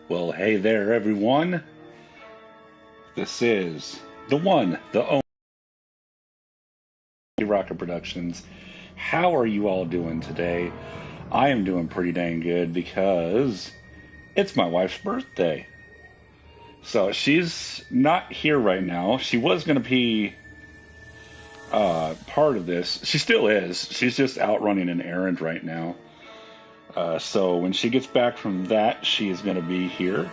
Well, hey there, everyone. This is the one, the only Rocket Productions. How are you all doing today? I am doing pretty dang good because it's my wife's birthday. So she's not here right now. She was going to be part of this. She still is. She's just out running an errand right now. So when she gets back from that, she is going to be here.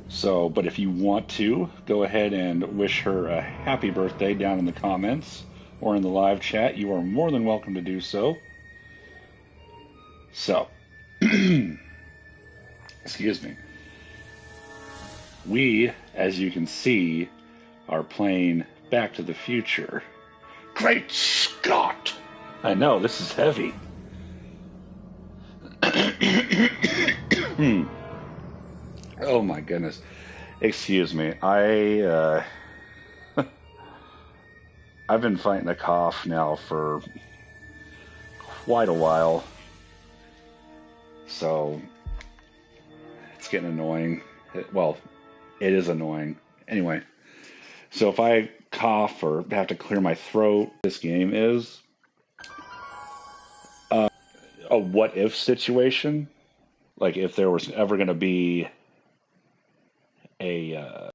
So, but if you want to, go ahead and wish her a happy birthday down in the comments or in the live chat. You are more than welcome to do so. So, excuse me. We, as you can see, are playing Back to the Future. Great Scott! I know, this is heavy. Oh my goodness. Excuse me. I've been fighting a cough now for quite a while. So it's getting annoying. Well, it is annoying. Anyway, so if I cough or have to clear my throat, this game is a what if situation. Like if there was ever going to be a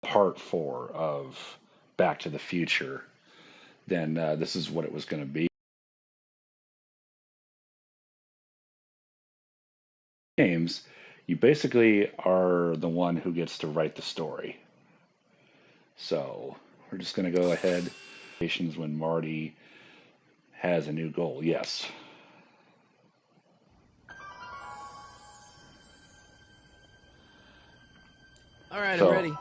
part 4 of Back to the Future, then this is what it was going to be. Games, you basically are the one who gets to write the story. So we're just going to go ahead. When Marty has a new goal, yes. All right, I'm ready.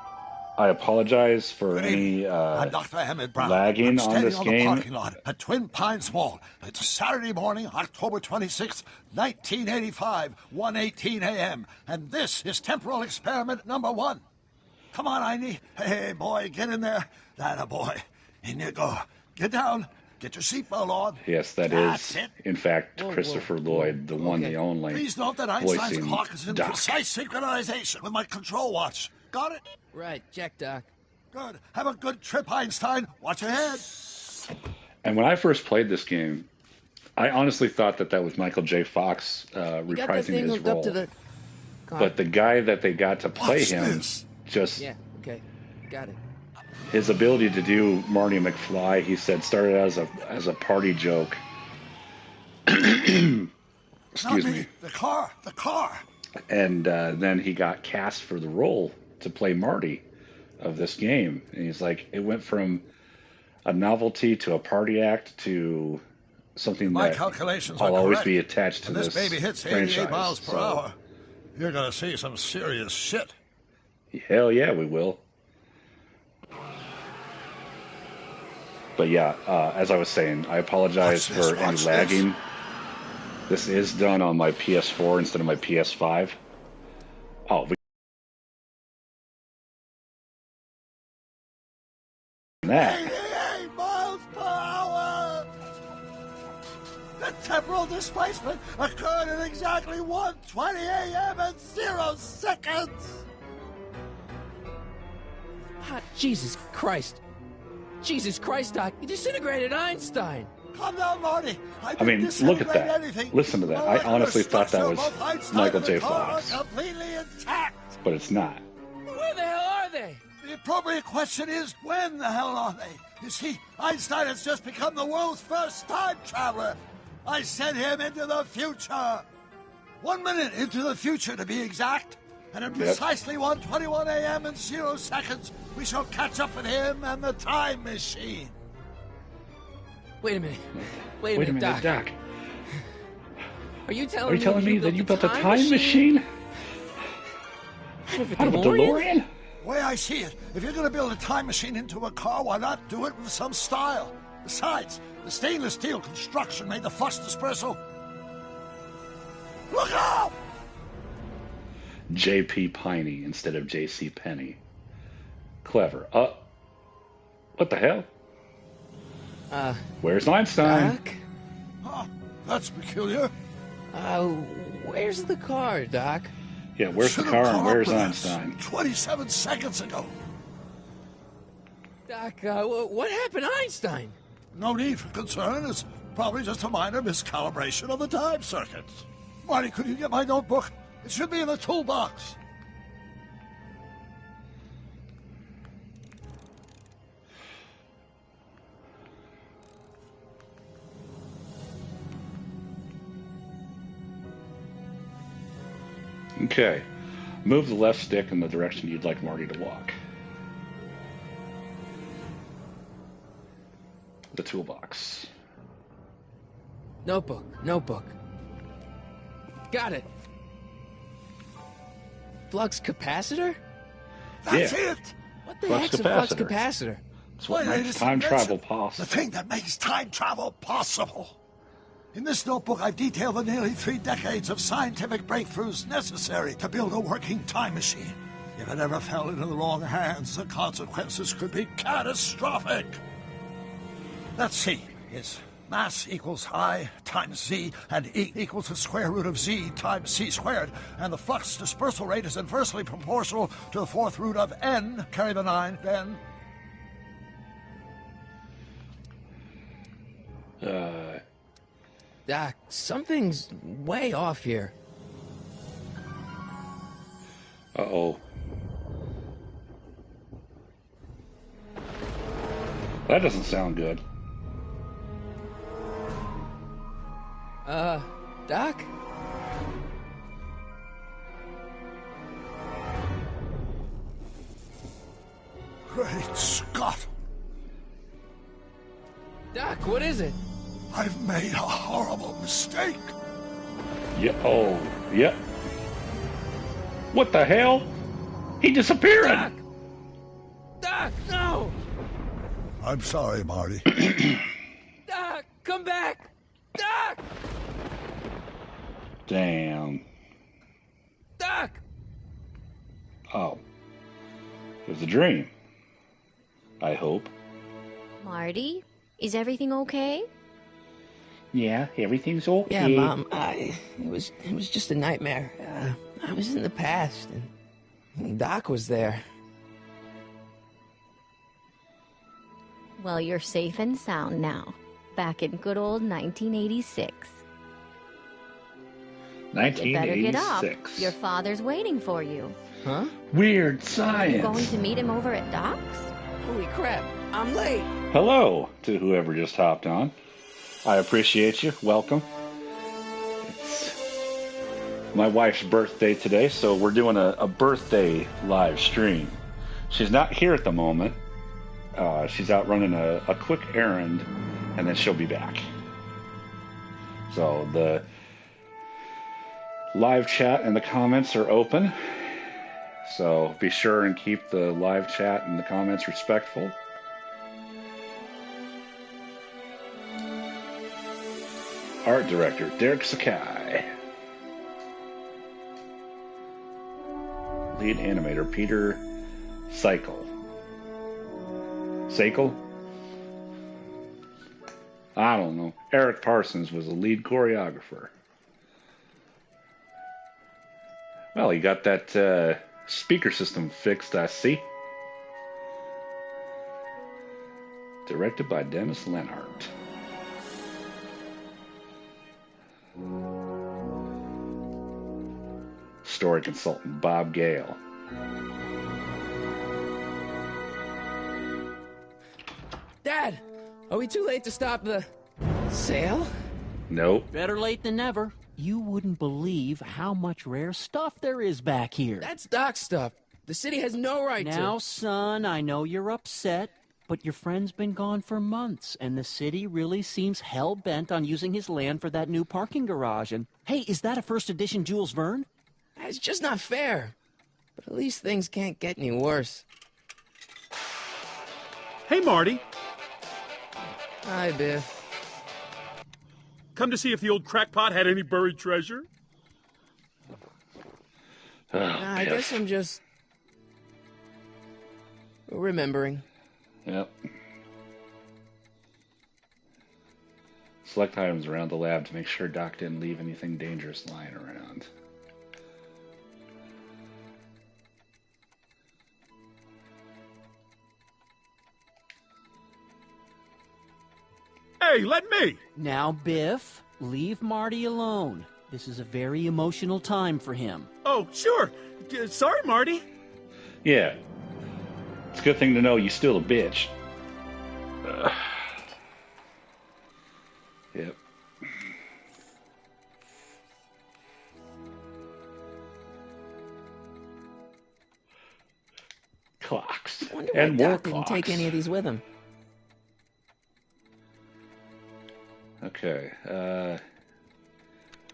I apologize for any lagging on this game. Parking lot at Twin Pines Mall. It's Saturday morning, October 26th, 1985, 1:18 a.m. And this is temporal experiment number 1. Come on, Einie. Hey, boy, get in there. That boy. In you go. Get down. Get your seatbelt on. Yes, that's it. In fact, Christopher Lloyd, the one, the only. Please note that Einstein's clock is in precise synchronization with my control watch. Got it? Right. Check, Doc. Good. Have a good trip, Einstein. Watch your head. And when I first played this game, I honestly thought that was Michael J. Fox reprising his role. But the guy that they got to play him just... Yeah, okay. Got it. His ability to do Marty McFly, he said, started as a party joke. Excuse me. The car. And then he got cast for the role to play Marty of this game. And he's like, it went from a novelty to a party act to something that I'll always be attached to this baby hits franchise. 88 miles per hour. You're going to see some serious shit. Hell yeah, we will. But yeah, as I was saying, I apologize for any lagging. This is done on my PS4 instead of my PS5. Oh, that. 88 miles per hour! The temporal displacement occurred at exactly 1:20 a.m. and 0 seconds! Ah, Jesus Christ. Jesus Christ, Doc. You disintegrated Einstein. Calm down, Marty. I mean, look at that. Anything. Listen to that. I honestly thought that was Michael J. Fox. Completely intact. But it's not. Where the hell are they? The appropriate question is, when the hell are they? You see, Einstein has just become the world's first time traveler. I sent him into the future. 1 minute into the future, to be exact. And at precisely 1:21 a.m. and 0 seconds, we shall catch up with him and the time machine. Wait a minute. Wait a minute, Doc. Are you telling me that you built a time machine? Out of a DeLorean? The way I see it, if you're going to build a time machine into a car, why not do it with some style? Besides, the stainless steel construction made the flux dispersal. Look out! J.P. Piney instead of J.C. Penney. Clever. What the hell? Where's Einstein? Doc? Huh, that's peculiar. Where's the car, Doc? Yeah, where's the car and where's Einstein? 27 seconds ago. Doc, what happened to Einstein? No need for concern. It's probably just a minor miscalibration of the time circuits. Marty, could you get my notebook? It should be in the toolbox. Okay. Move the left stick in the direction you'd like Marty to walk. The toolbox. Notebook. Got it. Flux capacitor? That's Yeah. it! What the Flux heck's a flux capacitor. capacitor? It's what My makes latest time invention. travel The possible. thing that makes time travel possible. In this notebook, I've detailed the nearly 3 decades of scientific breakthroughs necessary to build a working time machine. If it ever fell into the wrong hands, the consequences could be catastrophic. Let's see. It's mass equals I times Z, and E equals the square root of Z times C squared. And the flux dispersal rate is inversely proportional to the 4th root of N, carry the 9, then... Doc, something's way off here. Uh-oh. That doesn't sound good. Doc? Great Scott! Doc, what is it? I've made a horrible mistake. Yeah. Oh, yeah. What the hell? He disappeared. Doc! Doc, no! I'm sorry, Marty. Doc, come back! Doc! Damn. Doc! Oh. It was a dream. I hope. Marty, is everything okay? Yeah, everything's okay. Yeah, Mom, it was just a nightmare. I was in the past, and Doc was there. Well, you're safe and sound now. Back in good old 1986. You better get up. 1986. Your father's waiting for you. Huh? Weird You science. going to meet him over at Doc's? Holy crap, I'm late. Hello to whoever just hopped on. I appreciate you. Welcome. It's my wife's birthday today, so we're doing a birthday live stream. She's not here at the moment. She's out running a quick errand, and then she'll be back. So the live chat and the comments are open. So be sure and keep the live chat and the comments respectful. Art director, Derek Sakai. Lead animator, Peter Cycle. I don't know. Eric Parsons was the lead choreographer. Well, he got that speaker system fixed, I see. Directed by Dennis Lenhart. Story consultant Bob Gale. Dad, are we too late to stop the sale? Nope. Better late than never. You wouldn't believe how much rare stuff there is back here. That's Doc's stuff. The city has no right Now, to. son, I know you're upset, but your friend's been gone for months, and the city really seems hell-bent on using his land for that new parking garage. And, hey, is that a first edition Jules Verne? It's just not fair. But at least things can't get any worse. Hey, Marty. Hi, Biff. Come to see if the old crackpot had any buried treasure? Oh, I Biff. guess I'm just remembering. Yep. Select items around the lab to make sure Doc didn't leave anything dangerous lying around. Hey, let me! Now, Biff, leave Marty alone. This is a very emotional time for him. Oh, sure. Sorry, Marty. Yeah. It's a good thing to know you still a bitch. Yep. Clocks. Wonder why And more Doc didn't clocks. take any of these with him. Okay.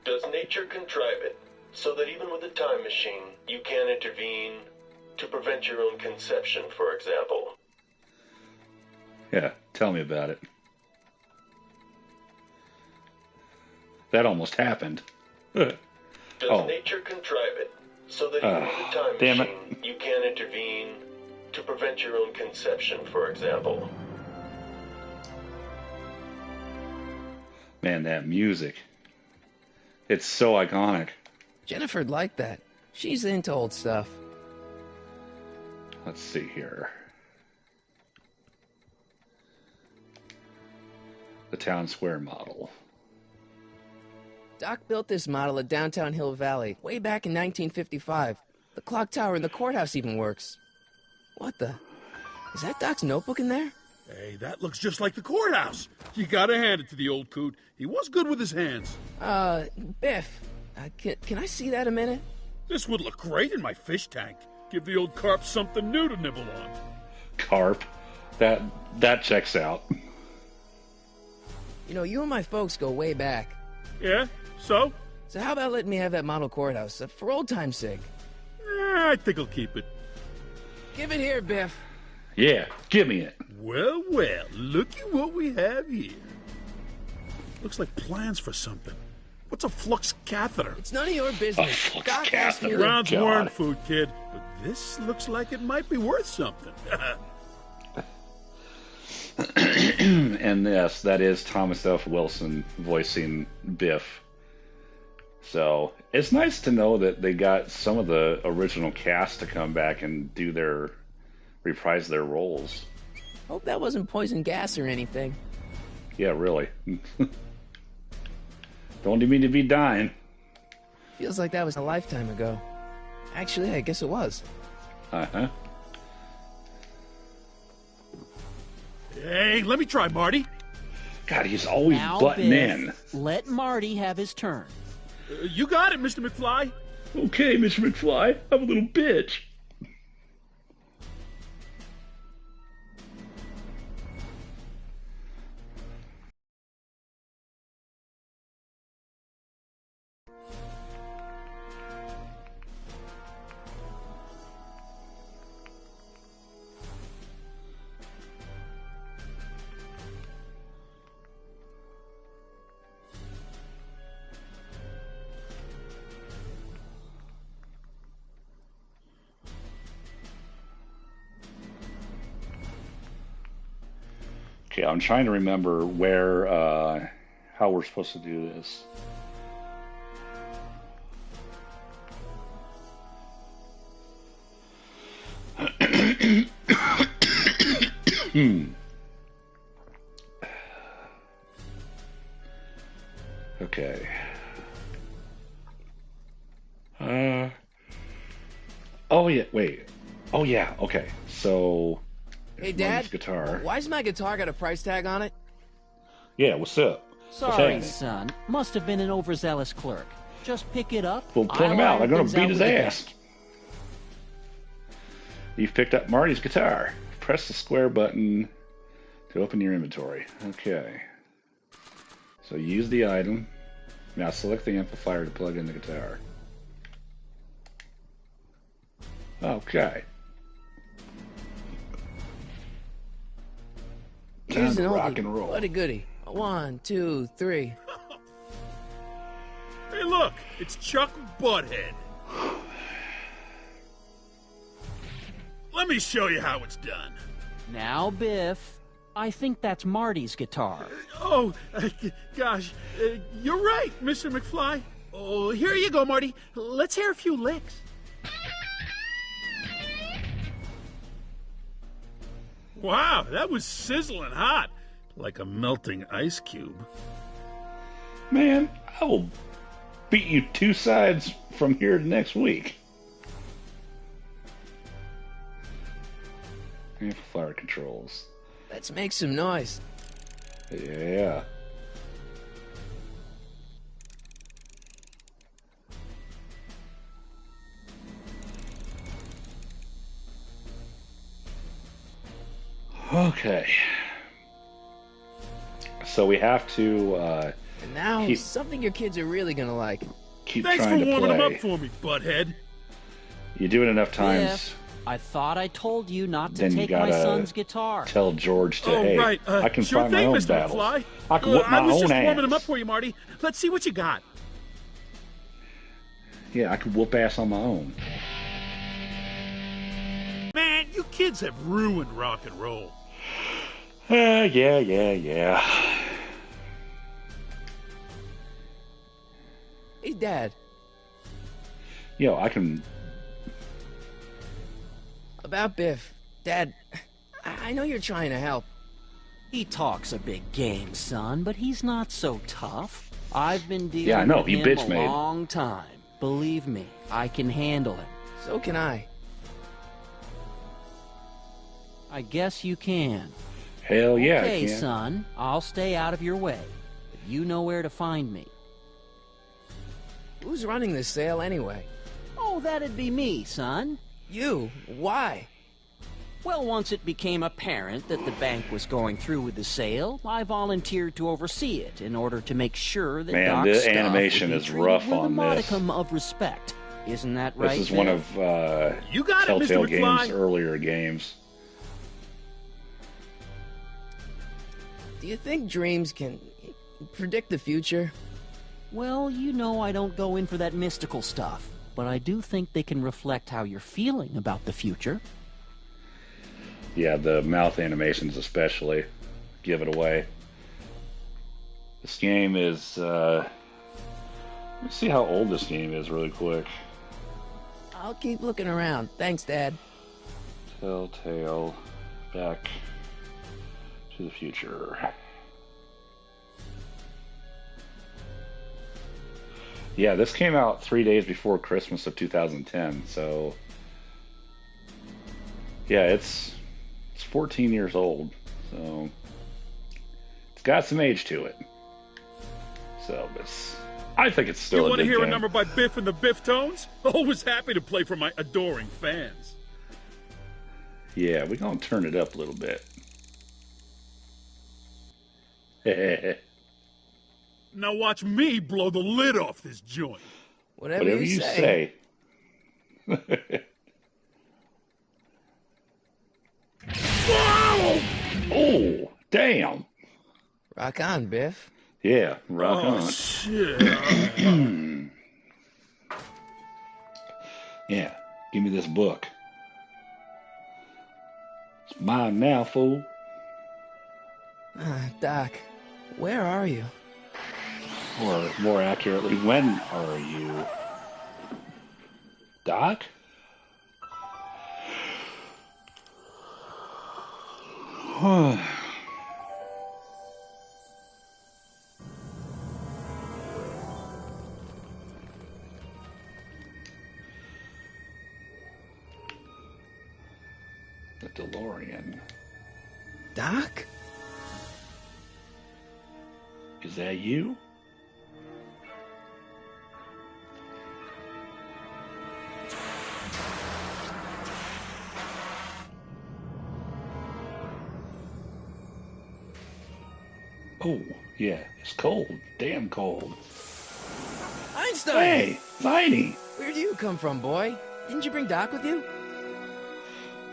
Does nature contrive it so that even with a time machine, you can intervene to prevent your own conception, for example? Yeah, tell me about it. That almost happened. Does Oh. nature contrive it so that even with a time damn machine, it. you can intervene to prevent your own conception, for example? Man, that music. It's so iconic. Jennifer'd like that. She's into old stuff. Let's see here. The town square model. Doc built this model at downtown Hill Valley way back in 1955. The clock tower in the courthouse even works. What the? Is that Doc's notebook in there? Hey, that looks just like the courthouse. You gotta hand it to the old coot. He was good with his hands. Biff, can I see that a minute? This would look great in my fish tank. Give the old carp something new to nibble on. Carp. That checks out. You know, you and my folks go way back. Yeah? So? So how about letting me have that model courthouse, for old time's sake? I think I'll keep it. Give it here, Biff. Yeah, give me it. Well, looky what we have here. Looks like plans for something. What's a flux catheter? It's none of your business. flux Doc asked me catheter. to... Rounds God. weren't food, kid. But this looks like it might be worth something. And yes, that is Thomas F. Wilson voicing Biff. So it's nice to know that they got some of the original cast to come back and reprise their roles. Hope that wasn't poison gas or anything. Yeah, really. Don't mean to be dying. Feels like that was a lifetime ago. Actually, I guess it was. Uh-huh. Hey, let me try, Marty. God, he's always Now, butting Biff, let Marty have his turn. You got it, Mr. McFly. in. Okay, Mr. McFly, I'm a little bitch. Okay, I'm trying to remember how we're supposed to do this. Okay. Oh yeah, wait. Oh yeah, okay. So Hey, Marty's Dad. guitar. Why's my guitar got a price tag on it? Yeah, what's up? What's Sorry, happening? son. Must have been an overzealous clerk. Just pick it up. Well, put him I'll out. I'm iron gonna things beat out his with the ass. bank. You've picked up Marty's guitar. Press the square button to open your inventory. Okay. So use the item. Now select the amplifier to plug in the guitar. Okay. Here's Time an to oldie. rock and roll. What a goodie. 1, 2, 3. Hey, look, it's Chuck Butthead. Let me show you how it's done. Now, Biff, I think that's Marty's guitar. Oh, gosh. You're right, Mr. McFly. Oh, here you go, Marty. Let's hear a few licks. Wow, that was sizzling hot. Like a melting ice cube. Man, I will beat you 2 sides from here to next week. Amplifier controls. Let's make some noise. Yeah. Okay. So we have to And now, something your kids are really gonna like. keep Thanks trying for to warming play. them up for me, butthead. You do it enough times, Biff, I thought I told you not to then you take my gotta son's guitar. tell George to, Oh, hey, right. I can Sure fight thing, my own Mr. battles. McFly. I can whip my I was own just ass. warming them up for you, Marty. Let's see what you got. Yeah, I can whoop ass on my own. Man, you kids have ruined rock and roll. Yeah. Hey, Dad. Yo, I can... About Biff. Dad, I know you're trying to help. He talks a big game, son, but he's not so tough. I've been dealing Yeah, I know, with he him bitch a made. long time. Believe me, I can handle him. So can I. I guess you can. Hell yeah, I Okay, can. son, I'll stay out of your way. But you know where to find me. Who's running this sale anyway? Oh, that'd be me, son. You? Why? Well, once it became apparent that the bank was going through with the sale, I volunteered to oversee it in order to make sure that Man, Doc's the stuff animation would be is treated rough with on a this. modicum of respect. Isn't that right? This is one Biff? of You got it, Mr. Telltale McFly. Games' earlier games. Do you think dreams can predict the future? Well, you know I don't go in for that mystical stuff, but I do think they can reflect how you're feeling about the future. Yeah, the mouth animations especially give it away. This game is... let me see how old this game is really quick. I'll keep looking around. Thanks, Dad. Telltale Back to the Future. Yeah, this came out 3 days before Christmas of 2010, so... Yeah, it's 14 years old, so... It's got some age to it. So, I think it's still You a want to good hear game. a number by Biff and the Biff Tones? Always happy to play for my adoring fans. Yeah, we're gonna turn it up a little bit. Now watch me blow the lid off this joint. Whatever, Whatever you say. Whoa! Oh, damn. Rock on, Biff. Yeah, rock Oh, on. shit. Yeah, give me this book. It's mine now, fool. Doc, where are you? Or more accurately, when are you? Doc? The DeLorean. Doc? Is that you? Oh, yeah, it's cold. Damn cold. Einstein! Hey, Viney! Where do you come from, boy? Didn't you bring Doc with you?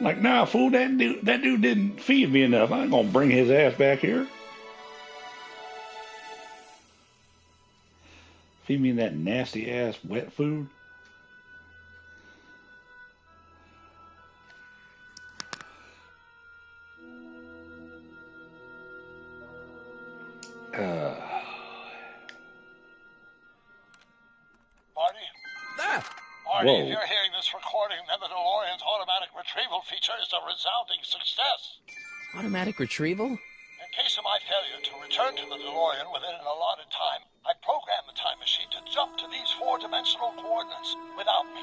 Like, nah, fool, that dude didn't feed me enough. I ain't gonna bring his ass back here. Feed me that nasty ass wet food. Marty, Whoa. if you're hearing this recording, then the DeLorean's automatic retrieval feature is a resounding success. Automatic retrieval? In case of my failure to return to the DeLorean within an allotted time, I programmed the time machine to jump to these four-dimensional coordinates without me.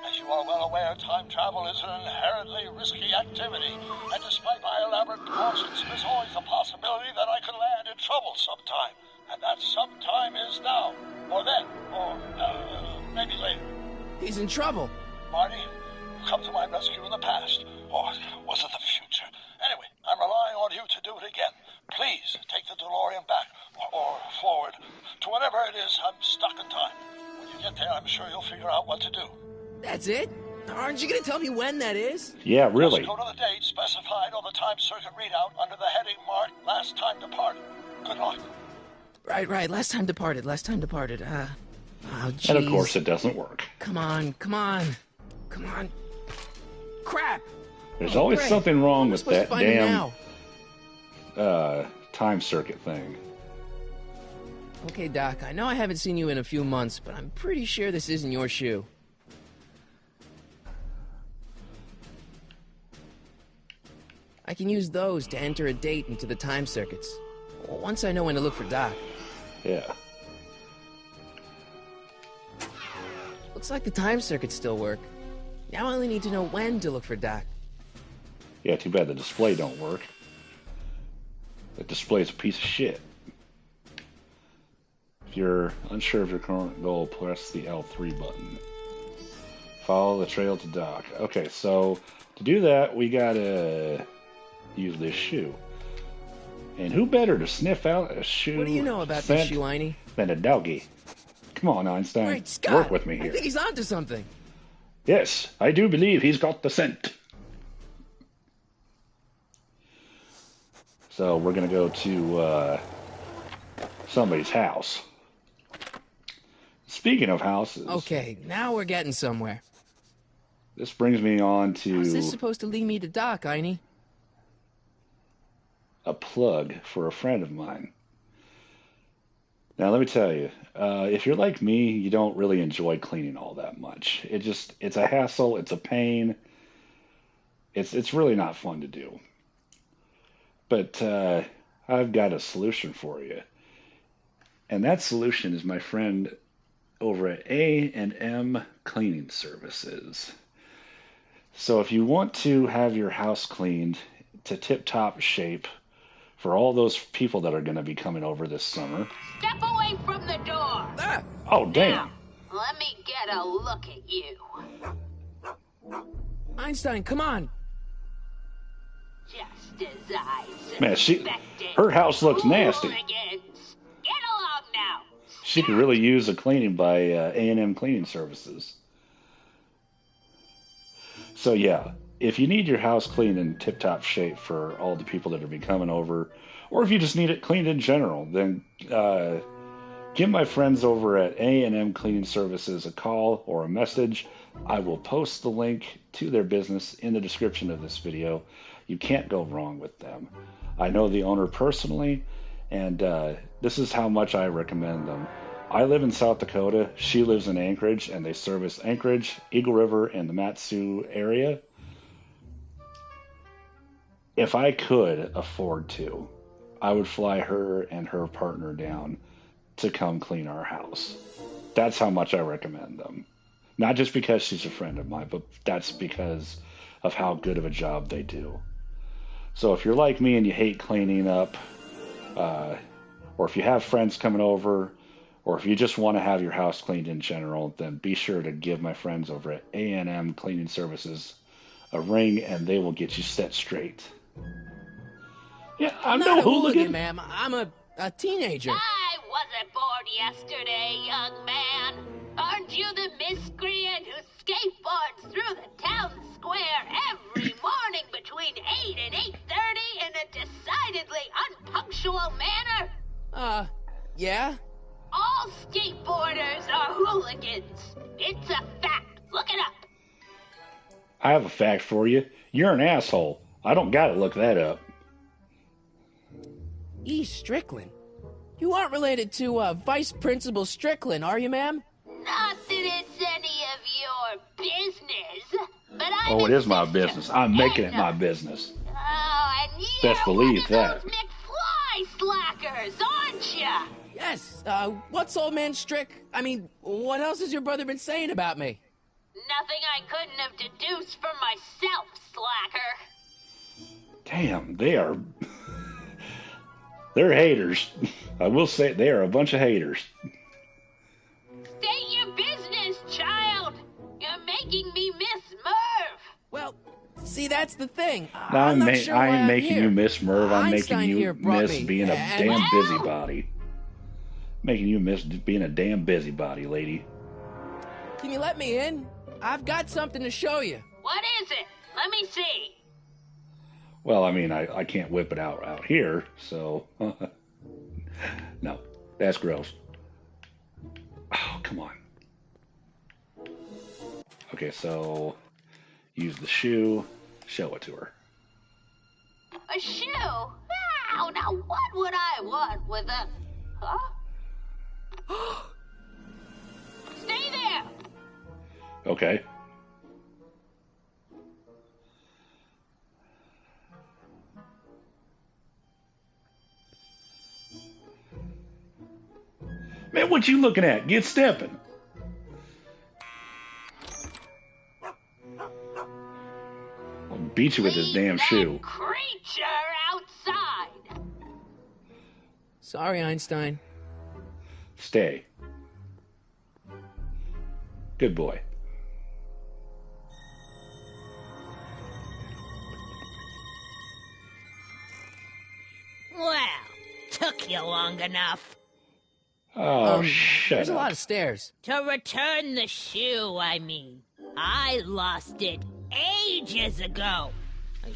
As you are well aware, time travel is an inherently risky activity, and despite my elaborate precautions, there's always a possibility that I could land in trouble sometime. And that sometime is now, or then, or maybe later. He's in trouble. Marty, you come to my rescue in the past, or was it the future? Anyway, I'm relying on you to do it again. Please take the DeLorean back, or forward, to whatever it is. I'm stuck in time. When you get there, I'm sure you'll figure out what to do. That's it? Aren't you going to tell me when that is? Yeah, really. Just go to the date specified on the time circuit readout under the heading marked Last Time Departed. Good luck. Right. Last time departed. Oh, jeez. And of course it doesn't work. Come on. Crap! There's always great. something wrong with supposed to that find him damn now? time circuit thing. Okay, Doc, I know I haven't seen you in a few months, but I'm pretty sure this isn't your shoe. I can use those to enter a date into the time circuits. Once I know when to look for Doc. Yeah. Looks like the time circuits still work. Now I only need to know when to look for Doc. Yeah, too bad the display don't work. The display's a piece of shit. If you're unsure of your current goal, press the L3 button. Follow the trail to Doc. Okay, so to do that, we gotta use this shoe. And who better to sniff out a shoe What do you know about this scent shoe, Einie? than a doggy? Come on, Einstein. Great Scott! Work with me I here. think he's onto something. Yes, I do believe he's got the scent. So we're going to go to somebody's house. Speaking of houses, Okay, now we're getting somewhere. this brings me on to How's this supposed to lead me to Doc, Einie? a plug for a friend of mine. Now, let me tell you, if you're like me, you don't really enjoy cleaning all that much. It's a hassle, it's a pain. It's really not fun to do. But I've got a solution for you. And that solution is my friend over at A&M Cleaning Services. So if you want to have your house cleaned to tip-top shape for all those people that are going to be coming over this summer. Step away from the door. Ah! Oh, damn. Now, let me get a look at you. Einstein, come on! Just as I Man, suspected. her house looks nasty. Hooligans. Get along now. She could really use a cleaning by A&M Cleaning Services. So yeah, if you need your house cleaned in tip-top shape for all the people that are be coming over, or if you just need it cleaned in general, then give my friends over at A&M Cleaning Services a call or a message. I will post the link to their business in the description of this video. You can't go wrong with them. I know the owner personally, and this is how much I recommend them. I live in South Dakota. She lives in Anchorage, and they service Anchorage, Eagle River, and the Matsu area. If I could afford to, I would fly her and her partner down to come clean our house. That's how much I recommend them. Not just because she's a friend of mine, but that's because of how good of a job they do. So if you're like me and you hate cleaning up, or if you have friends coming over, or if you just want to have your house cleaned in general, then be sure to give my friends over at A&M Cleaning Services a ring, and they will get you set straight. Yeah, I'm no not a hooligan. ma'am. I'm a teenager. I wasn't born yesterday, young man. Aren't you the miscreant who skateboards through the town square every morning between 8 and 8:30 in a decidedly unpunctual manner? Yeah? All skateboarders are hooligans. It's a fact. Look it up. I have a fact for you. You're an asshole. I don't gotta look that up. E. Strickland? You aren't related to Vice Principal Strickland, are you, ma'am? Not that it's any of your business, but I'm Oh, it is my sister. business. I'm making it And, my business. Oh, and Best you're believe one that. of those McFly slackers, aren't ya? Yes, what's old man Strick? I mean, what else has your brother been saying about me? Nothing I couldn't have deduced from myself, slacker. Damn, they're haters. I will say they are a bunch of haters. State your business, child. You're making me miss Merv. Well, see, that's the thing. I I'm not sure why ain't I'm making here. you miss Merv. I'm Einstein making here you brought miss me, being a and- damn busybody. Making you miss being a damn busybody, lady. Can you let me in? I've got something to show you. What is it? Let me see. Well, I mean, I can't whip it out here, so no, that's gross. Oh, come on. Okay, so use the shoe, show it to her. A shoe? Wow, now what would I want with a... Huh? Stay there! Okay. Man, what you looking at? Get stepping. I'll beat you with this damn Leave that shoe. creature outside! Sorry, Einstein. Stay. Good boy. Well, took you long enough. Oh, shut There's up. a lot of stairs. To return the shoe, I mean. I lost it ages ago.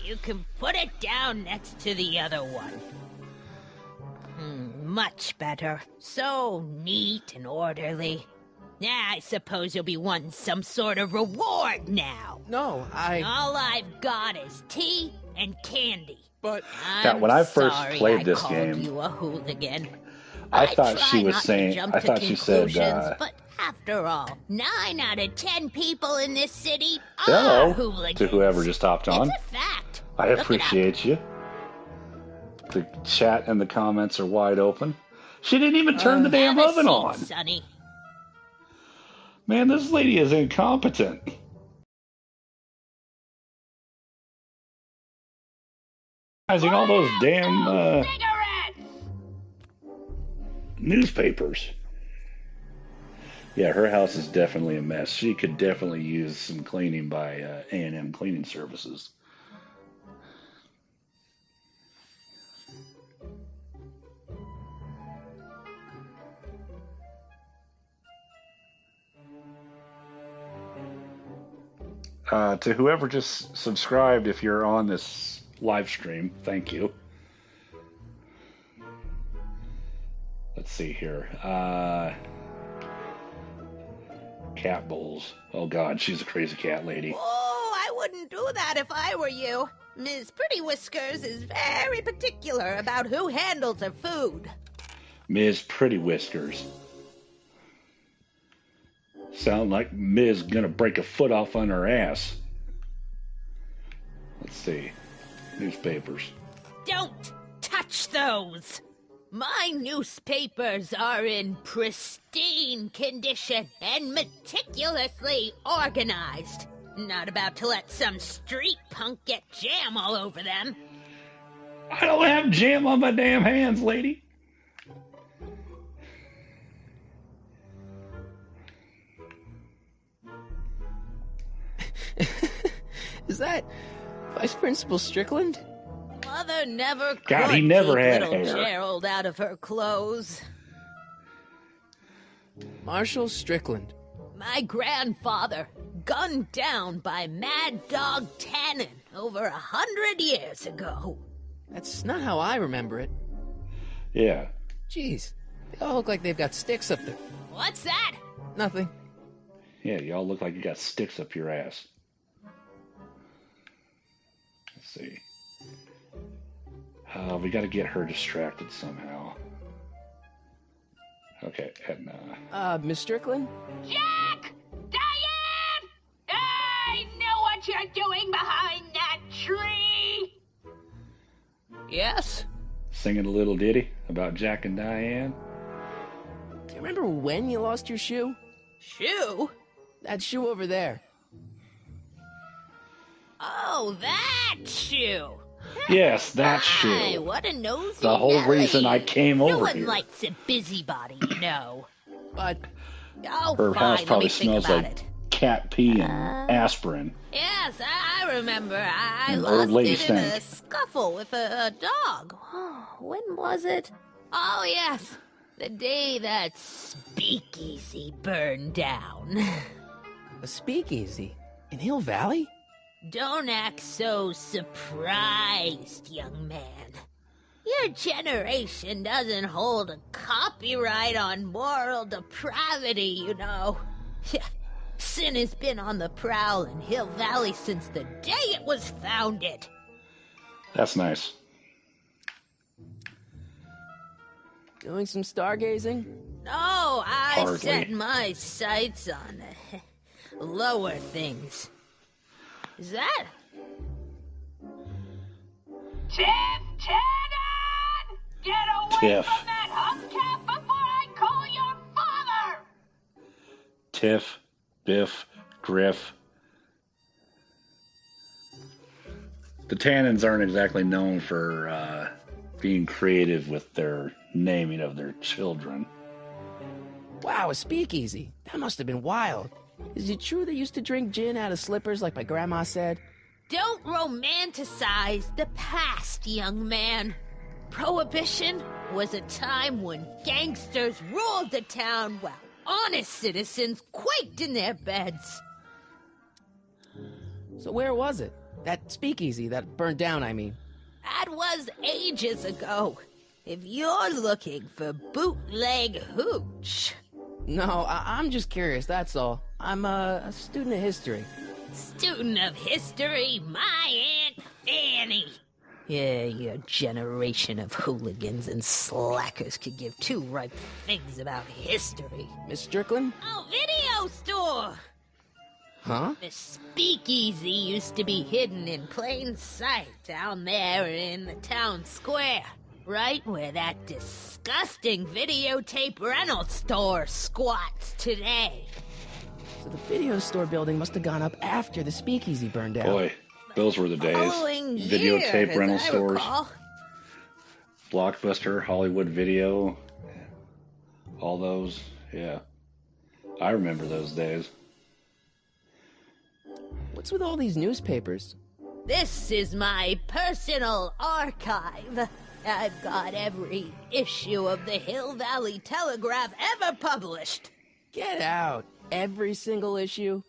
You can put it down next to the other one. Much better. So neat and orderly. I suppose you'll be wanting some sort of reward now. No, All I've got is tea and candy. But Now, when I first sorry played I this called game, you a hooligan. I thought try she was not to saying, jump I to thought she said, conclusions, but after all, 9 out of 10 people in this city are hello hooligans. to whoever just hopped on. It's a fact. I Look it up. appreciate you. The chat and the comments are wide open. She didn't even turn the damn Have a oven seat, on. Sonny. Man, this lady is incompetent. Using all those damn Cigarettes! newspapers. Yeah, her house is definitely a mess. She could definitely use some cleaning by A&M Cleaning Services. To whoever just subscribed, if you're on this live stream, thank you. Let's see here. Cat bowls. Oh God, she's a crazy cat lady. Oh, I wouldn't do that if I were you. Ms. Pretty Whiskers is very particular about who handles her food. Ms. Pretty Whiskers. Sound like Ms. gonna break a foot off on her ass. Let's see. Newspapers. Don't touch those! My newspapers are in pristine condition and meticulously organized. Not about to let some street punk get jam all over them. I don't have jam on my damn hands, lady. is that Vice Principal Strickland? Mother never God, could he never keep had little hair. Gerald out of her clothes. Marshall Strickland. My grandfather, gunned down by Mad Dog Tannen over 100 years ago. That's not how I remember it. Yeah. Jeez, they all look like they've got sticks up there. What's that? Nothing. Yeah, y'all look like you got sticks up your ass. Let's see. We got to get her distracted somehow. Okay, Edna. Miss Strickland? Jack! Diane! Yes? Singing a little ditty about Jack and Diane. Do you remember when you lost your shoe? Shoe? That shoe over there. Oh, that shoe. Yes, that Hi, shoe. what a nosy The whole Nelly. reason I came No over one here. likes a busybody, you know. But Oh, Her fine, house let probably me think smells about like it. cat pee and aspirin. Yes, I remember. I An lost old lady it in a stank. scuffle with a dog. Oh, when was it? Oh, yes. The day that speakeasy burned down. a speakeasy in Hill Valley? Don't act so surprised, young man. Your generation doesn't hold a copyright on moral depravity, you know. Sin has been on the prowl in Hill Valley since the day it was founded. That's nice. Doing some stargazing? No, I Hardly. set my sights on lower things. Is that? Tiff Tannen! Get away Tiff. from that hubcap before I call your father! Tiff, Biff, Griff. The Tannins aren't exactly known for being creative with their naming of their children. Wow, a speakeasy. That must have been wild. Is it true they used to drink gin out of slippers like my grandma said? Don't romanticize the past, young man. Prohibition was a time when gangsters ruled the town while honest citizens quaked in their beds. So where was it? That speakeasy that burned down, I mean. That was ages ago. If you're looking for bootleg hooch. No, I'm just curious, that's all. I'm a student of history. Student of history, my Aunt Fanny. Yeah, your generation of hooligans and slackers could give two ripe figs about history. Miss Strickland? Oh, video store! Huh? The speakeasy used to be hidden in plain sight down there in the town square. Right where that disgusting videotape rental store squats today. So the video store building must have gone up after the speakeasy burned down. Boy, those were the days. Following Videotape year, rental as I stores, recall. Blockbuster, Hollywood Video, all those. Yeah, I remember those days. What's with all these newspapers? This is my personal archive. I've got every issue of the Hill Valley Telegraph ever published. Get out. Every single issue?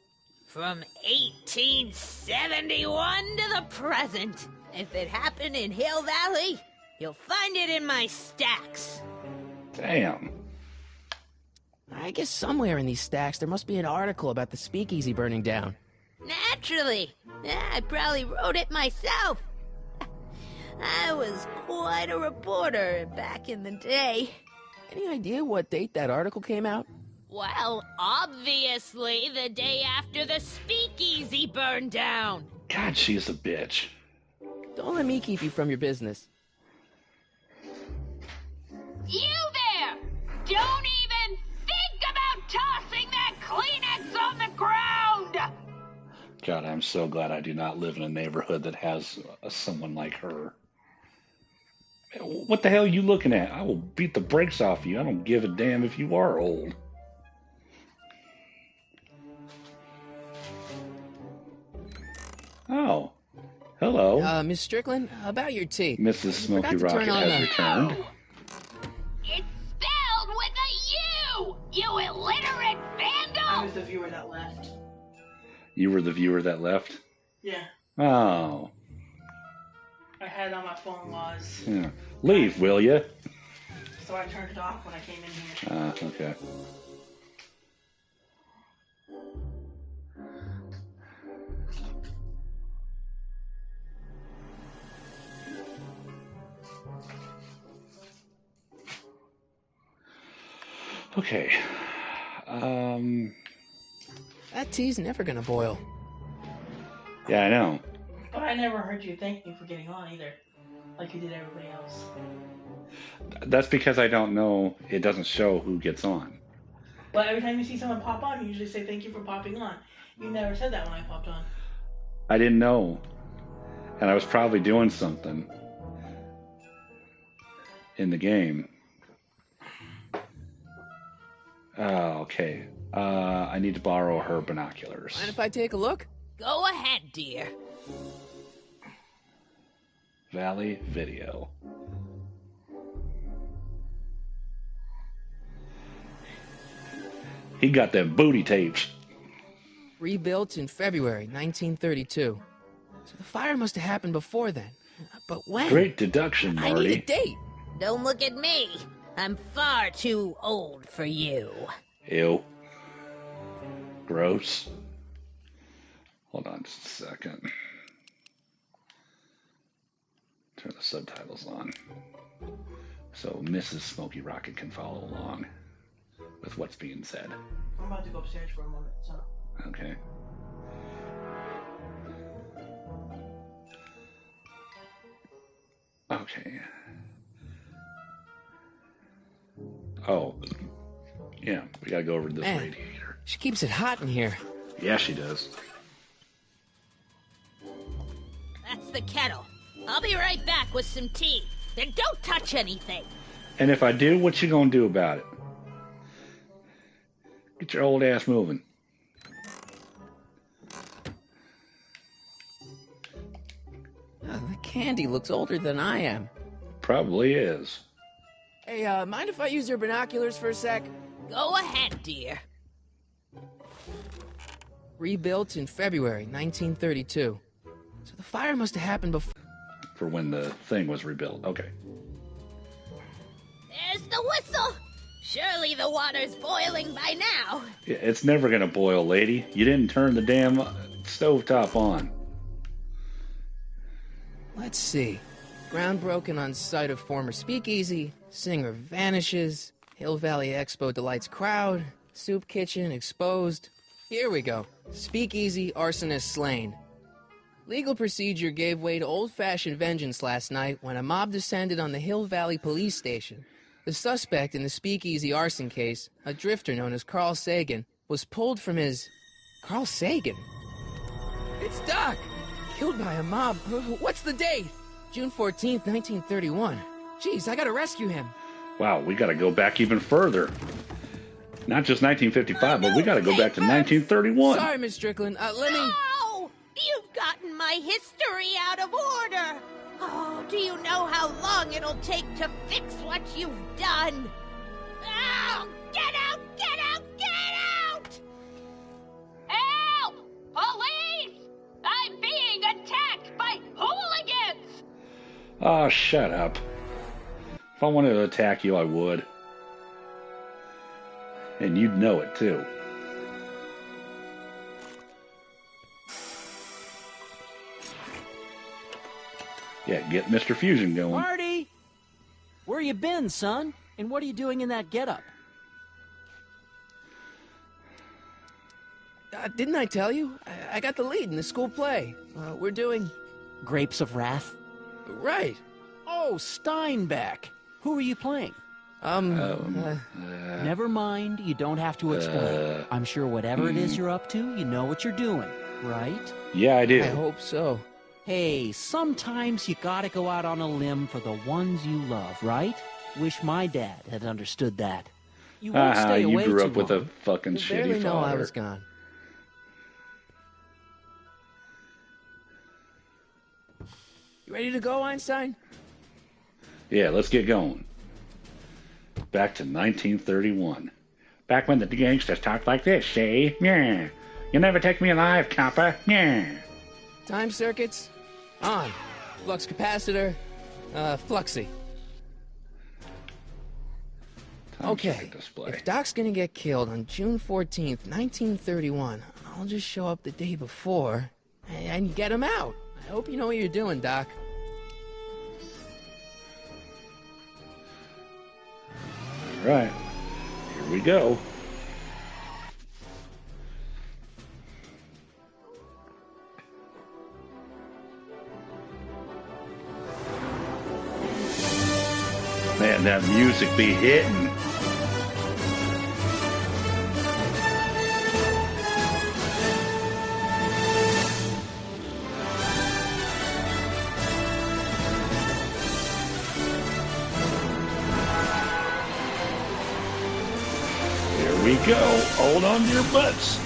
From 1871 to the present. If it happened in Hill Valley, you'll find it in my stacks. Damn. I guess somewhere in these stacks there must be an article about the speakeasy burning down. Naturally. I probably wrote it myself. I was quite a reporter back in the day. Any idea what date that article came out? Well, obviously the day after the speakeasy burned down. God, she's a bitch. Don't let me keep you from your business. You there! Don't even think about tossing that Kleenex on the ground! God, I'm so glad I do not live in a neighborhood that has someone like her. What the hell are you looking at? I will beat the brakes off you. I don't give a damn if you are old. Oh, hello. Miss Strickland, about your tea. Mrs. Smoky forgot to Rocket turn on has the- returned. It's spelled with a U! You illiterate vandal! I was the viewer that left. You were the viewer that left? Yeah. Oh. I had it on my phone was, Yeah. Leave, will you? so I turned it off when I came in here. Okay. Okay. That tea's never gonna boil. Yeah, I know. But I never heard you thank me for getting on either. like you did everybody else. That's because I don't know. It doesn't show who gets on. But every time you see someone pop on, you usually say thank you for popping on. You never said that when I popped on. I didn't know. And I was probably doing something in the game. Okay. I need to borrow her binoculars. Mind if I take a look? Go ahead, dear. Valley Video. He got them booty tapes. Rebuilt in February 1932. So the fire must have happened before then. But when? Great deduction, Marty. I need a date. Don't look at me. I'm far too old for you. Ew. Gross. Hold on just a second. Turn the subtitles on. So Mrs. Smokey Rocket can follow along with what's being said. I'm about to go upstairs for a moment, so. Okay. Okay. Oh. Yeah, we gotta go over to this radiator. She keeps it hot in here. Yeah, she does. That's the kettle. I'll be right back with some tea. Then don't touch anything. And if I do, what you gonna do about it? Get your old ass moving. The candy looks older than I am. Probably is. Hey, mind if I use your binoculars for a sec? Go ahead, dear. Rebuilt in February 1932. So the fire must have happened before. For when the thing was rebuilt. Okay. There's the whistle. Surely the water's boiling by now. Yeah, it's never gonna boil, lady. You didn't turn the damn stovetop on. Let's see. Ground broken on site of former speakeasy. Singer vanishes. Hill Valley Expo delights crowd. Soup kitchen exposed. Here we go. Speakeasy arsonist slain. Legal procedure gave way to old-fashioned vengeance last night when a mob descended on the Hill Valley police station. The suspect in the speakeasy arson case, a drifter known as Carl Sagan, was pulled from his... Carl Sagan? It's Doc! Killed by a mob. What's the date? June 14th, 1931. Jeez, I gotta rescue him. Wow, we gotta go back even further. Not just 1955, but we gotta go back to 1931. Sorry, Miss Strickland. Let me... No! You've gotten my history out of order. Oh, do you know how long it'll take to fix what you've done? Oh, get out! Get out! Get out! Help! Police! I'm being attacked by hooligans! Oh, shut up. If I wanted to attack you, I would. And you'd know it, too. Yeah, get Mr. Fusion going. Marty! Where you been, son? And what are you doing in that getup? Didn't I tell you? I got the lead in the school play. We're doing... Grapes of Wrath? Right. Oh, Steinbeck. Who are you playing? Never mind. You don't have to explain. I'm sure whatever it is you're up to, you know what you're doing, right? Yeah, I do. I hope so. Hey, sometimes you gotta go out on a limb for the ones you love, right? Wish my dad had understood that. You won't stay away you grew too up with long. a fucking You shitty barely know father. I was gone. You ready to go, Einstein? Yeah, let's get going. Back to 1931. Back when the gangsters talked like this, see? Yeah. You'll never take me alive, copper. Yeah. Time circuits? On. Flux capacitor? Fluxy. Okay, if Doc's gonna get killed on June 14th, 1931, I'll just show up the day before and get him out. I hope you know what you're doing, Doc. All right, here we go. Man, that music be hitting. Here we go. Hold on to your butts.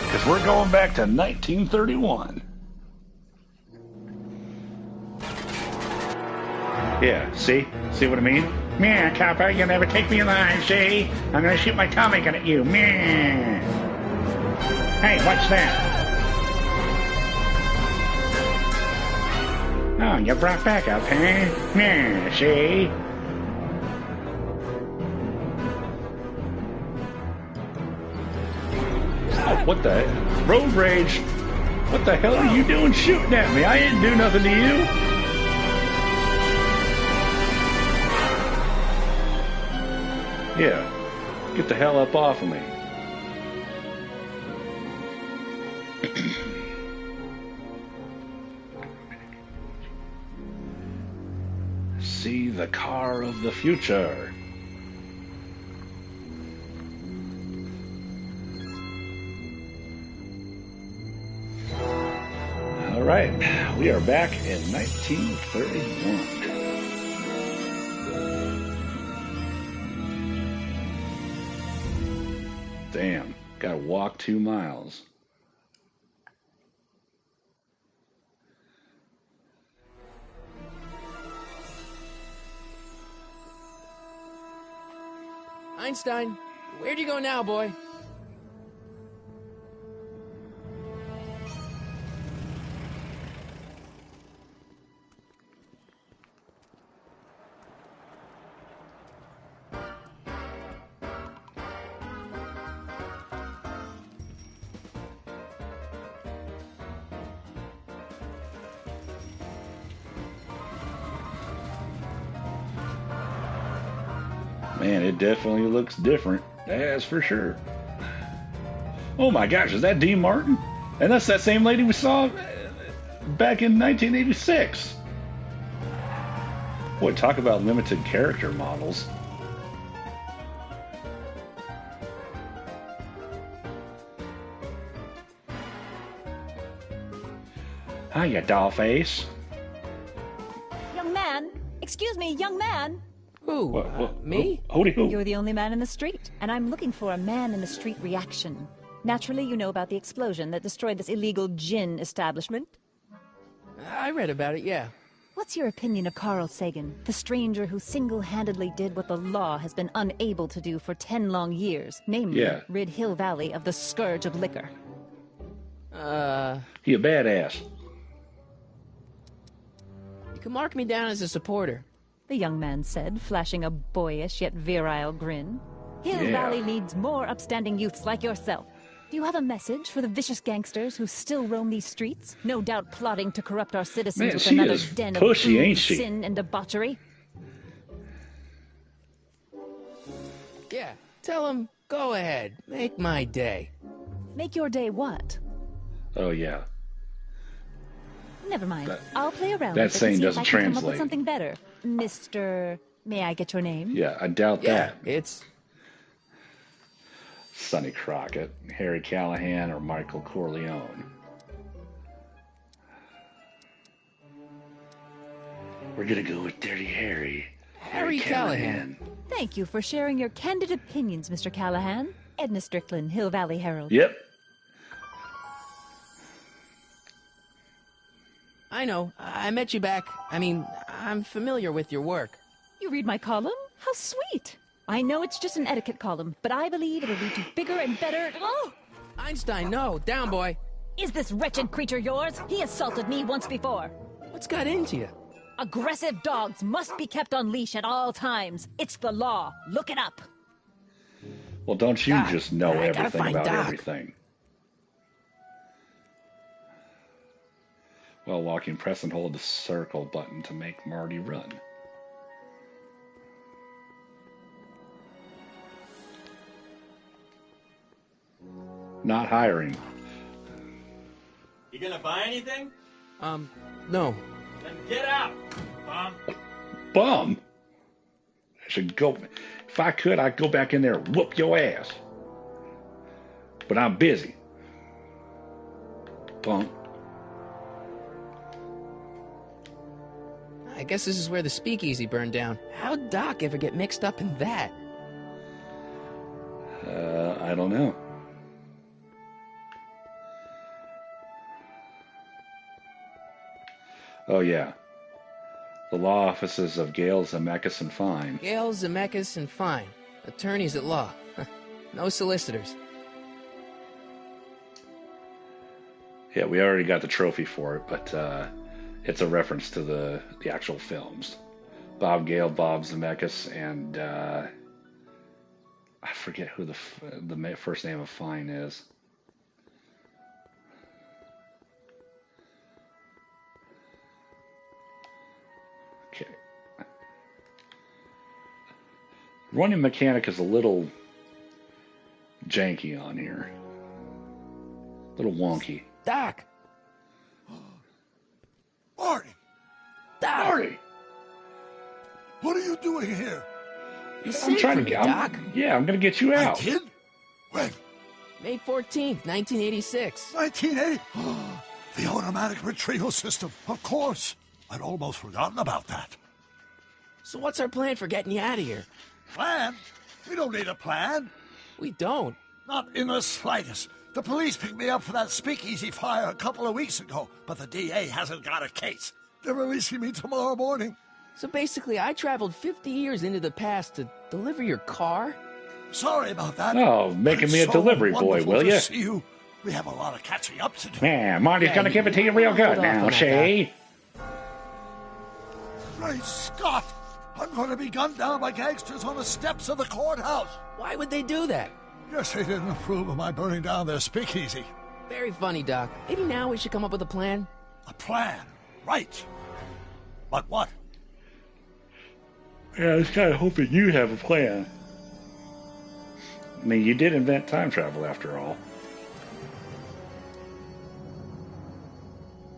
Because we're going back to 1931. Yeah, see? See what I mean? Meh, copper, you'll never take me alive, see? I'm gonna shoot my Tommy gun at you. Meh. Hey, what's that? Oh, you brought back up, huh? Meh, see? Oh, what the? Road rage? What the hell are you doing shooting at me? I didn't do nothing to you. Yeah, get the hell up off of me. See the car of the future. All right, we are back in 1931. Damn, gotta walk 2 miles. Einstein, where'd you go now, boy? Man, it definitely looks different. That's for sure. Oh my gosh, is that Dean Martin? And that's that same lady we saw back in 1986. Boy, talk about limited character models. Hiya, dollface. Young man! Excuse me, young man! Who? Me? Howdy who? You're the only man in the street, and I'm looking for a man in the street reaction. Naturally, you know about the explosion that destroyed this illegal gin establishment. I read about it, yeah. What's your opinion of Carl Sagan, the stranger who single-handedly did what the law has been unable to do for 10 long years, namely rid Hill Valley of the scourge of liquor? He a badass. You can mark me down as a supporter. The young man said, flashing a boyish yet virile grin. Hill Valley needs more upstanding youths like yourself. Do you have a message for the vicious gangsters who still roam these streets, no doubt plotting to corrupt our citizens with another den of booze, sin, and debauchery? Yeah, tell him, go ahead, make my day. Make your day what? Oh, yeah. Never mind. I'll play around that with it saying and see doesn't if I can come up translate. with something better. Mr. May I get your name? Yeah, I doubt that. It's Sonny Crockett, Harry Callahan, or Michael Corleone. We're gonna go with Dirty Harry. Harry Callahan. Thank you for sharing your candid opinions, Mr. Callahan. Edna Strickland, Hill Valley Herald. Yep. I know. I met you back. I mean, I'm familiar with your work. You read my column? How sweet. I know it's just an etiquette column, but I believe it'll lead to bigger and better... Oh! Einstein, no. Down, boy. Is this wretched creature yours? He assaulted me once before. What's got into you? Aggressive dogs must be kept on leash at all times. It's the law. Look it up. Well, don't you Doc, just know I gotta everything find about Doc. everything? While walking, press and hold the circle button to make Marty run. Not hiring. You gonna buy anything? No. Then get out, bum. Bum? I should go. If I could, I'd go back in there and whoop your ass. But I'm busy. Punk. I guess this is where the speakeasy burned down. How'd Doc ever get mixed up in that? I don't know. Oh, yeah. The law offices of Gale, Zemeckis, and Fine. Gale, Zemeckis, and Fine. Attorneys at law. No solicitors. Yeah, we already got the trophy for it, but it's a reference to the actual films. Bob Gale, Bob Zemeckis, and I forget who the first name of Fine is. Okay. Running mechanic is a little janky on here. A little wonky. Doc! Marty! Doc! Marty! What are you doing here? I'm trying to get Doc. I'm going to get you out. I did? When? May 14th, 1986. 1980? The automatic retrieval system. Of course. I'd almost forgotten about that. So what's our plan for getting you out of here? Plan? We don't need a plan. We don't. Not in the slightest. The police picked me up for that speakeasy fire a couple of weeks ago, but the DA hasn't got a case. They're releasing me tomorrow morning. So basically, I traveled 50 years into the past to deliver your car? Sorry about that. Oh, making me a delivery boy, will you? See you. We have a lot of catching up to do. Yeah, Marty's going to give it to you real good now, see? Great Scott! I'm going to be gunned down by gangsters on the steps of the courthouse. Why would they do that? Guess they didn't approve of my burning down their speakeasy. Very funny, Doc. Maybe now we should come up with a plan? A plan? Right. But what? Yeah, I was kind of hoping you have a plan. I mean, you did invent time travel after all.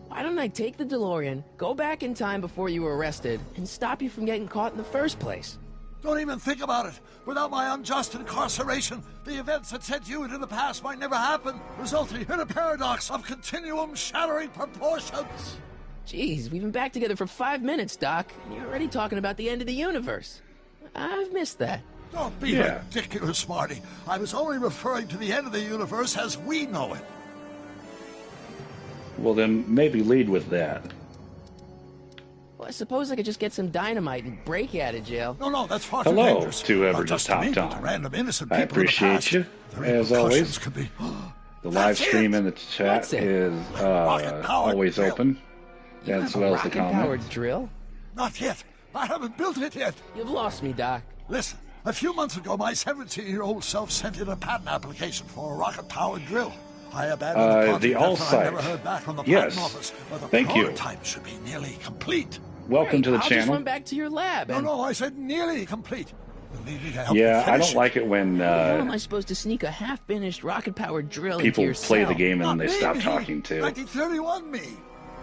Why don't I take the DeLorean, go back in time before you were arrested, and stop you from getting caught in the first place? Don't even think about it. Without my unjust incarceration, the events that sent you into the past might never happen, resulting in a paradox of continuum-shattering proportions. Jeez, we've been back together for 5 minutes, Doc, and you're already talking about the end of the universe. I've missed that. Don't be ridiculous, Marty. I was only referring to the end of the universe as we know it. Well, then maybe lead with that. Well, I suppose I could just get some dynamite and break you out of jail. No, that's far too Hello, dangerous. to whoever Not just to me, hopped but to on. random innocent I people in the appreciate past. you, The as repercussions always. could be... The live stream in the chat What's it? is always drill. open, You as have well a as the rocket-powered comments. drill? Not yet. I haven't built it yet. You've lost me, Doc. Listen, a few months ago, my 17-year-old self sent in a patent application for a rocket-powered drill. I abandoned the project the after I never Allsite. heard back from the Yes. patent office. But the Thank you. prototype should be nearly complete. Welcome to the I'll just channel. run back to your lab and... No, I said nearly complete. You'll need me to help Yeah, you I finish don't like it when How am I supposed to sneak a half-finished rocket-powered drill into people your play cell? the game and Not then they me, stop me. talking too. 1931 me.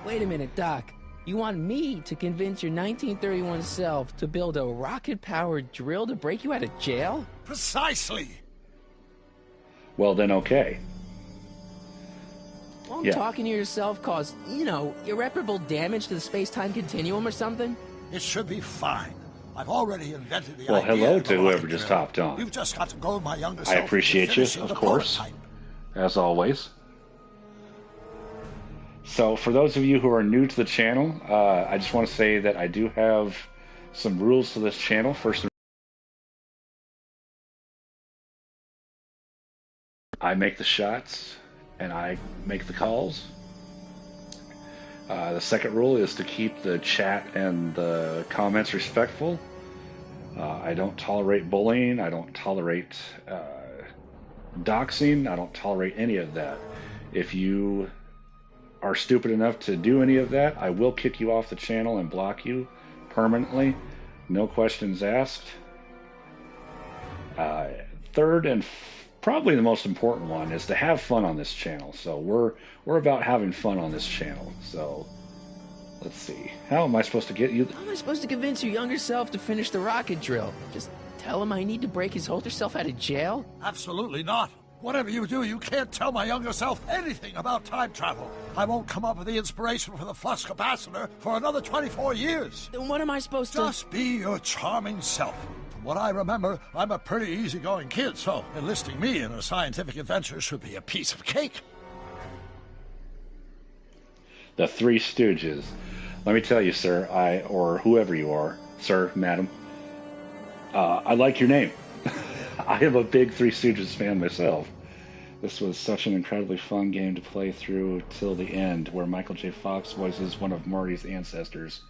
Wait a minute, Doc. You want me to convince your 1931 self to build a rocket-powered drill to break you out of jail? Precisely. Well, then okay. Won't Yeah. talking to yourself cause, irreparable damage to the space-time continuum or something? It should be fine. I've already invented the Well, idea hello of the to whoever rocket just drill. hopped on. You've just got to go with my younger I self. appreciate you, finishing of the course, prototype. as always. So, for those of you who are new to the channel, I just want to say that I do have some rules to this channel. First, I make the shots and I make the calls. The second rule is to keep the chat and the comments respectful. I don't tolerate bullying. I don't tolerate doxing. I don't tolerate any of that. If you are stupid enough to do any of that, I will kick you off the channel and block you permanently. No questions asked. Third and probably the most important one is to have fun on this channel. So we're about having fun on this channel. So Let's see. How am I supposed to get you? How am I supposed to convince your younger self to finish the rocket drill? Just tell him I need to break his older self out of jail? Absolutely not. Whatever you do, you can't tell my younger self anything about time travel. I won't come up with the inspiration for the flux capacitor for another 24 years. Then what am I supposed to... Just be your charming self. From what I remember, I'm a pretty easygoing kid, so enlisting me in a scientific adventure should be a piece of cake. The Three Stooges. Let me tell you, sir, or whoever you are, sir, madam, I like your name. I am a big Three Stooges fan myself. This was such an incredibly fun game to play through till the end, where Michael J. Fox voices one of Marty's ancestors.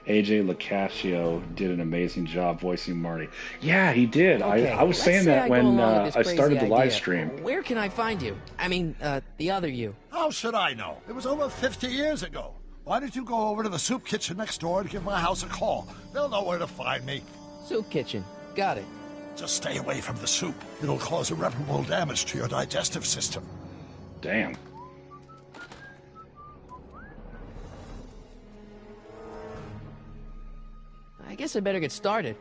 AJ Locascio did an amazing job voicing Marty. Yeah, he did. Okay, I was saying that when I started the live idea. stream. Where can I find you? I mean, the other you. How should I know? It was over 50 years ago. Why don't you go over to the soup kitchen next door and give my house a call? They'll know where to find me. Soup kitchen. Got it. Just stay away from the soup. It'll cause irreparable damage to your digestive system. Damn. I guess I better get started.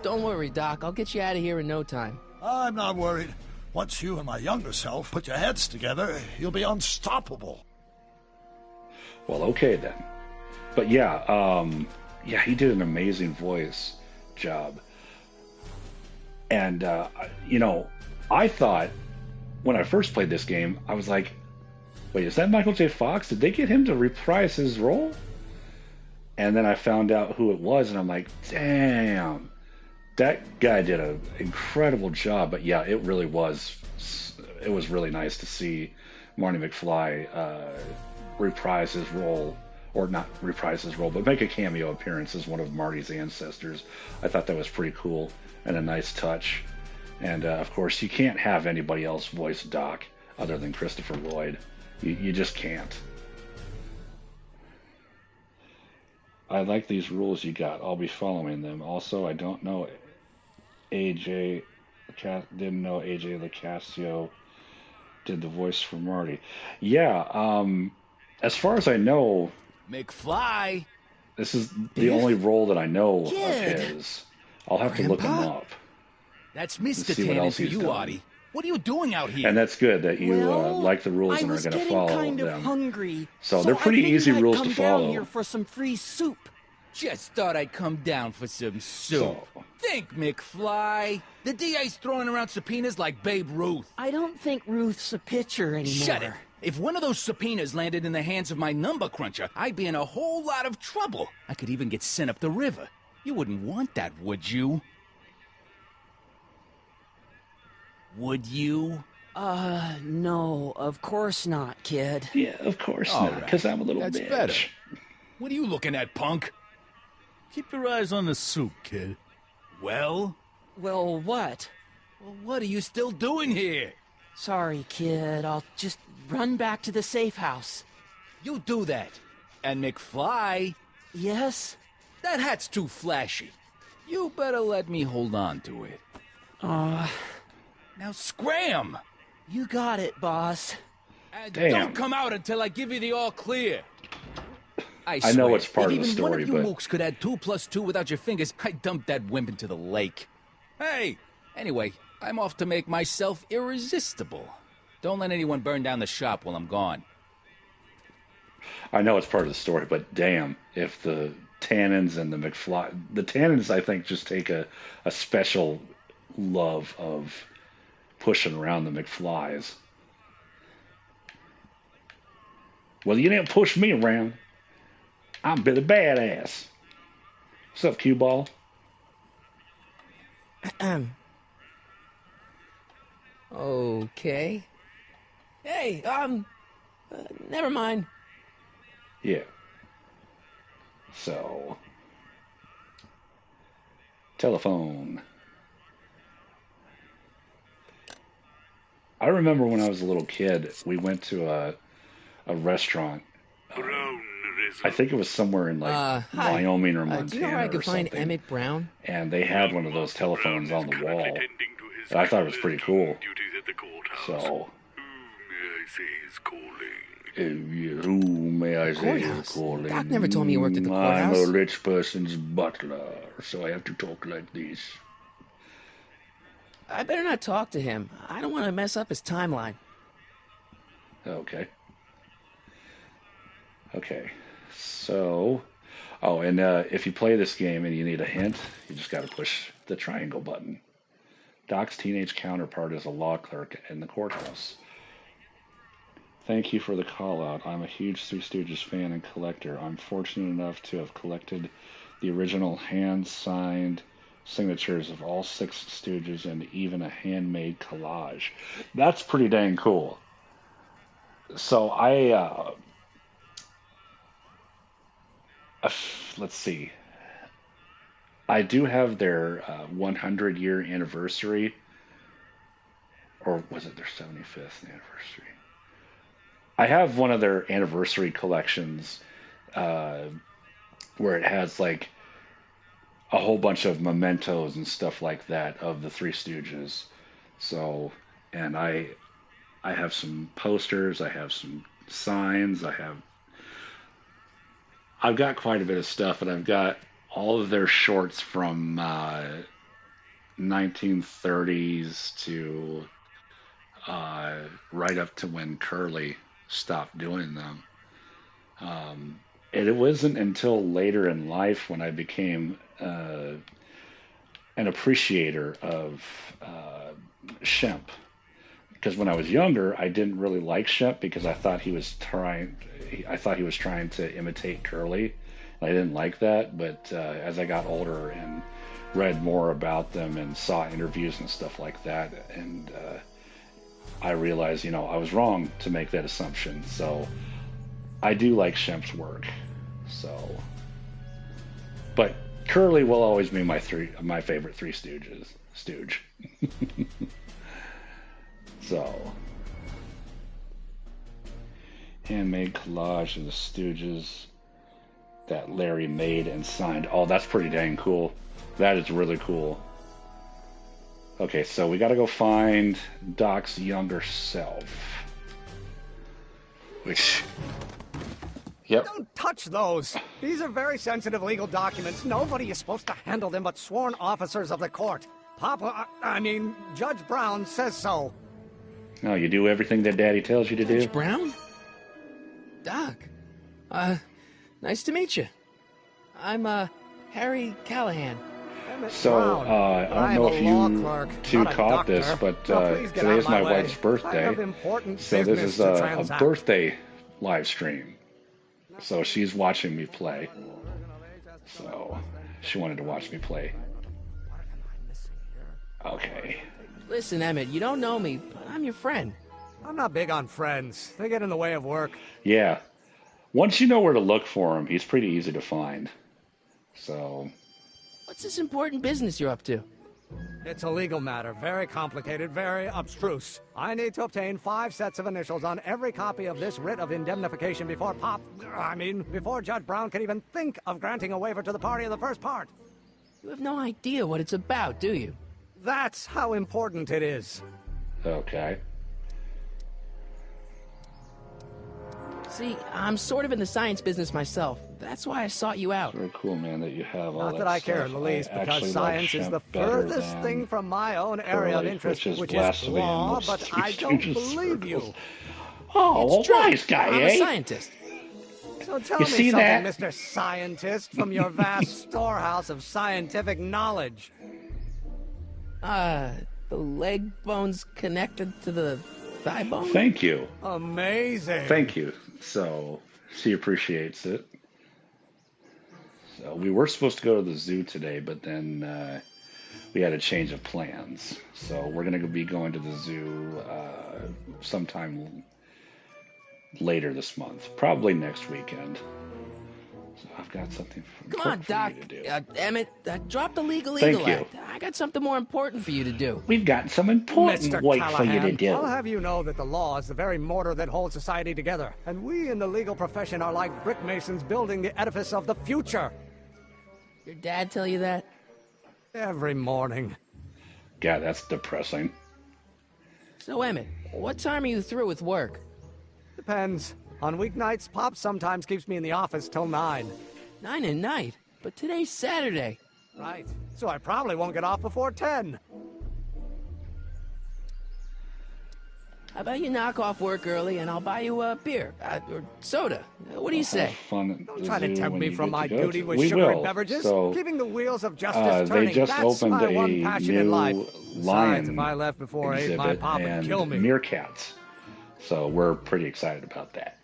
Don't worry, Doc. I'll get you out of here in no time. I'm not worried. Once you and my younger self put your heads together, you'll be unstoppable. Well, okay then. But yeah, he did an amazing voice job. And, I thought, when I first played this game, I was like, wait, is that Michael J. Fox? Did they get him to reprise his role? And then I found out who it was, and I'm like, damn, that guy did an incredible job. But yeah, it was really nice to see Marty McFly reprise his role, or not reprise his role, but make a cameo appearance as one of Marty's ancestors. I thought that was pretty cool and a nice touch. And of course, you can't have anybody else voice Doc other than Christopher Lloyd. You just can't. I like these rules you got. I'll be following them. Also, I didn't know AJ Locascio did the voice for Marty. Yeah, as far as I know, McFly. This is the only role that I know Kid. of his. I'll have to look him up. That's Mr. See what Tannen else to he's you, done. Artie. What are you doing out here? And that's good that you like the rules and are going to follow kind them. of hungry. So they're pretty I easy figured I'd rules come to follow. Down here for some free soup. Just thought I'd come down for some soup. Think, McFly. The DA's throwing around subpoenas like Babe Ruth. I don't think Ruth's a pitcher anymore. Shut it. If one of those subpoenas landed in the hands of my number cruncher, I'd be in a whole lot of trouble. I could even get sent up the river. You wouldn't want that, would you? Would you? No, of course not, kid. Yeah, of course All not, because I'm a little That's bitch. better. What are you looking at, punk? Keep your eyes on the soup, kid. Well? Well, what? Well, what are you still doing here? Sorry, kid. I'll just run back to the safe house. You do that. And McFly? Yes? That hat's too flashy. You better let me hold on to it. Now scram! You got it, boss. And Damn. don't come out until I give you the all clear. I know swear, it's part if of the even one story, of you but- mooks could add 2 + 2 without your fingers, I'd dump that wimp into the lake. Hey! Anyway, I'm off to make myself irresistible. Don't let anyone burn down the shop while I'm gone. I know it's part of the story, but damn, if the Tannins and the McFly... The Tannins, I think, just take a special love of pushing around the McFlys. Well, you didn't push me around. I'm Billy Badass. What's up, cue ball? Okay. Hey, never mind. Yeah. So, telephone. I remember when I was a little kid, we went to a restaurant. I think it was somewhere in like Wyoming or Montana do you know where I or could find something. Emmett Brown? And they had one of those telephones on the wall. And I thought it was pretty cool. So, who may I say you're Courthouse? calling? Doc never told me you worked at the courthouse. I'm a rich person's butler, so I have to talk like this. I better not talk to him. I don't want to mess up his timeline. Okay. Okay. So... Oh, and if you play this game and you need a hint, you just got to push the triangle button. Doc's teenage counterpart is a law clerk in the courthouse. Thank you for the call out. I'm a huge Three Stooges fan and collector. I'm fortunate enough to have collected the original hand-signed signatures of all 6 Stooges and even a handmade collage. That's pretty dang cool. So let's see. I do have their 100-year anniversary, or was it their 75th anniversary? I have one of their anniversary collections where it has like a whole bunch of mementos and stuff like that of the Three Stooges. So, and I have some posters, I have some signs, I've got quite a bit of stuff, and I've got all of their shorts from 1930s to right up to when Curly stopped doing them. And it wasn't until later in life when I became an appreciator of Shemp. Because when I was younger, I didn't really like Shemp because I thought he was trying to imitate Curly. I didn't like that, but as I got older and read more about them and saw interviews and stuff like that, and I realized, I was wrong to make that assumption. So I do like Shemp's work. So, but Curly will always be my favorite Three Stooges. Stooge. So, handmade collage of the Stooges that Larry made and signed. Oh, that's pretty dang cool. That is really cool. Okay, so we got to go find Doc's younger self. Which... Yep. Don't touch those. These are very sensitive legal documents. Nobody is supposed to handle them but sworn officers of the court. Judge Brown says so. No, you do everything that Daddy tells you to do. Judge Brown? Doc. Nice to meet you. I'm, Harry Callahan. So, I don't know if you two caught this, but today is my wife's birthday. So this is a birthday live stream. So she's watching me play. So she wanted to watch me play. Okay. Listen, Emmett, you don't know me, but I'm your friend. I'm not big on friends. They get in the way of work. Yeah. Once you know where to look for him, he's pretty easy to find. So... What's this important business you're up to? It's a legal matter. Very complicated, very abstruse. I need to obtain 5 sets of initials on every copy of this writ of indemnification before Judge Brown can even think of granting a waiver to the party in the first part. You have no idea what it's about, do you? That's how important it is. Okay. See, I'm sort of in the science business myself. That's why I sought you out. Very cool, man, that you have all Not that I care in the least, because science is the furthest thing from my own area of interest, which is law, but I don't believe you. Oh, nice guy, I'm a scientist. So tell me something, Mr. Scientist, from your vast storehouse of scientific knowledge. The leg bone's connected to the thigh bone? Thank you. Amazing. Thank you. So, she appreciates it. So, we were supposed to go to the zoo today, but then we had a change of plans. So, we're going to be going to the zoo sometime later this month. Probably next weekend. So, I've got something Come on, Doc. You to do. Emmett, drop the legal Thank eagle you. act. I got something more important for you to do. We've got some important Mr. work for you to Callahan, do. I'll have you know that the law is the very mortar that holds society together, and we in the legal profession are like brick masons building the edifice of the future. Your dad tell you that? Every morning. God, that's depressing. So, Emmett, what time are you through with work? Depends. On weeknights, Pop sometimes keeps me in the office till 9. 9 at night? But today's Saturday. Right. So I probably won't get off before 10. How about you knock off work early and I'll buy you a beer or soda? What do you say? Fun Don't try to tempt me from my to go duty to. with We sugary will. beverages. So, Keeping the wheels of justice turning. They just That's opened my a one passion in new life. lion Besides, if I left before 8, my exhibit pop would and kill me. meerkats. So we're pretty excited about that.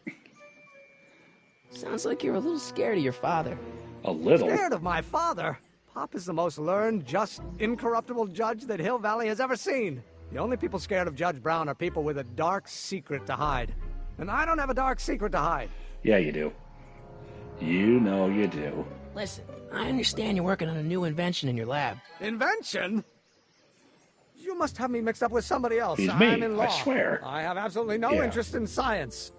Sounds like you're a little scared of your father. A little? Scared of my father? Pop is the most learned, just, incorruptible judge that Hill Valley has ever seen. The only people scared of Judge Brown are people with a dark secret to hide. And I don't have a dark secret to hide. Yeah, you do. You know you do. Listen, I understand you're working on a new invention in your lab. Invention? You must have me mixed up with somebody else. He's me, I'm in law. I swear. I have absolutely no interest in science.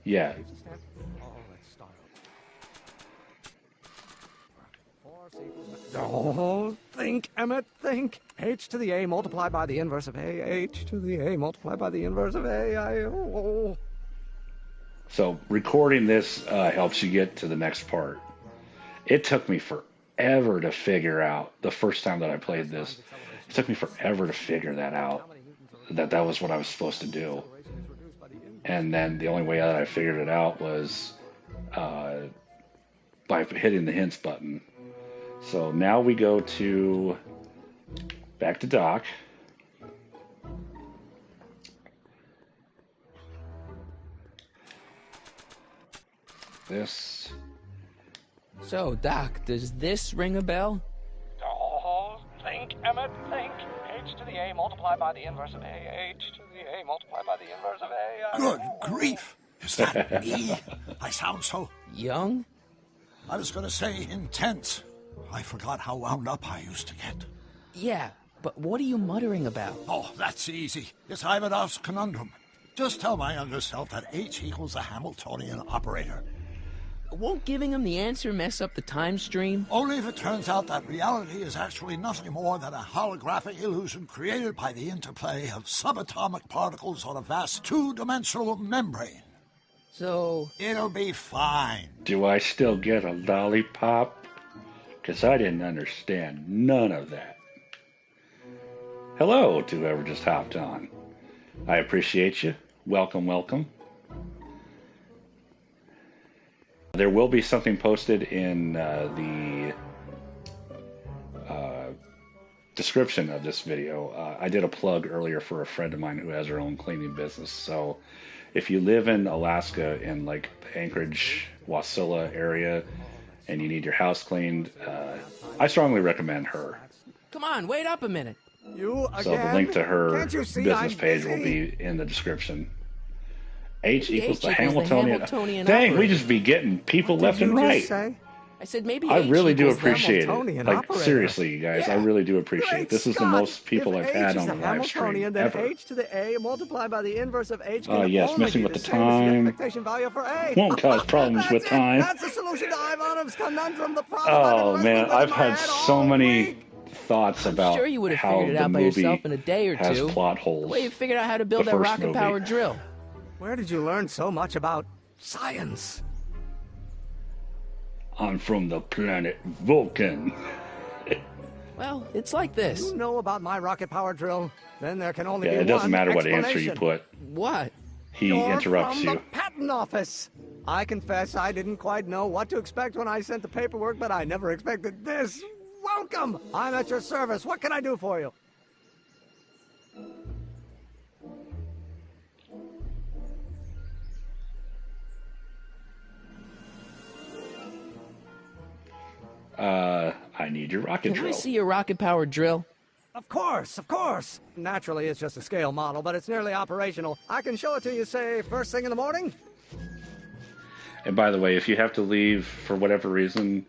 Yeah. Oh, think, Emmett, think. H to the A multiplied by the inverse of A. H to the A multiplied by the inverse of A. So recording this helps you get to the next part. It took me forever to figure out, the first time that I played this, it took me forever to figure that out, that was what I was supposed to do. And then the only way that I figured it out was by hitting the hints button. So now we go back to Doc. This. So, Doc, does this ring a bell? Oh, think, Emmett, think. H to the A multiplied by the inverse of A. H to the A multiplied by the inverse of A. Good grief. Is that me? I sound so... young? I was going to say intense. I forgot how wound up I used to get. Yeah, but what are you muttering about? Oh, that's easy. It's Ivanov's conundrum. Just tell my younger self that H equals a Hamiltonian operator. Won't giving him the answer mess up the time stream? Only if it turns out that reality is actually nothing more than a holographic illusion created by the interplay of subatomic particles on a vast two-dimensional membrane. So... it'll be fine. Do I still get a lollipop? Because I didn't understand none of that. Hello to whoever just hopped on. I appreciate you. Welcome, welcome. There will be something posted in the description of this video. I did a plug earlier for a friend of mine who has her own cleaning business. So if you live in Alaska in like the Anchorage, Wasilla area, and you need your house cleaned, I strongly recommend her. Come on, wait up a minute. You again? So the link to her Can't you see business I'm page busy? will be in the description. H equals the H equals the Hamiltonian. Hamiltonian Dang, we operator. just be getting people What left did and you right. just say? I said maybe I H really do equals the appreciate it. Hamiltonian Like operator. seriously, you guys, I really do appreciate it. Great This is the Scott! most people If I've had H on is the a live stream Hamiltonian, then ever. H to the A multiplied by the inverse of H can Yes, only messing be with the the same as the time expectation value for A. won't cause problems with That's it. time. That's the solution to Ivanov's conundrum. The problem Oh I've been man, wrestling with I've in my had head so all many week. thoughts about Sure you would have how figured it the out by movie yourself in a day or has two. plot The holes. way you figured out how to build The that first rocket-powered movie. drill. Where did you learn so much about science? I'm from the planet Vulcan. Well, it's like this. You know about my rocket power drill? Then there can only Yeah, be it doesn't one matter what answer you explanation. put. What? He You're interrupts from you. the patent office. I confess I didn't quite know what to expect when I sent the paperwork, but I never expected this. Welcome. I'm at your service. What can I do for you? I need your rocket Can I drill. see your rocket-powered drill? Of course, of course. Naturally, it's just a scale model, but it's nearly operational. I can show it to you, say, first thing in the morning. And by the way, if you have to leave for whatever reason,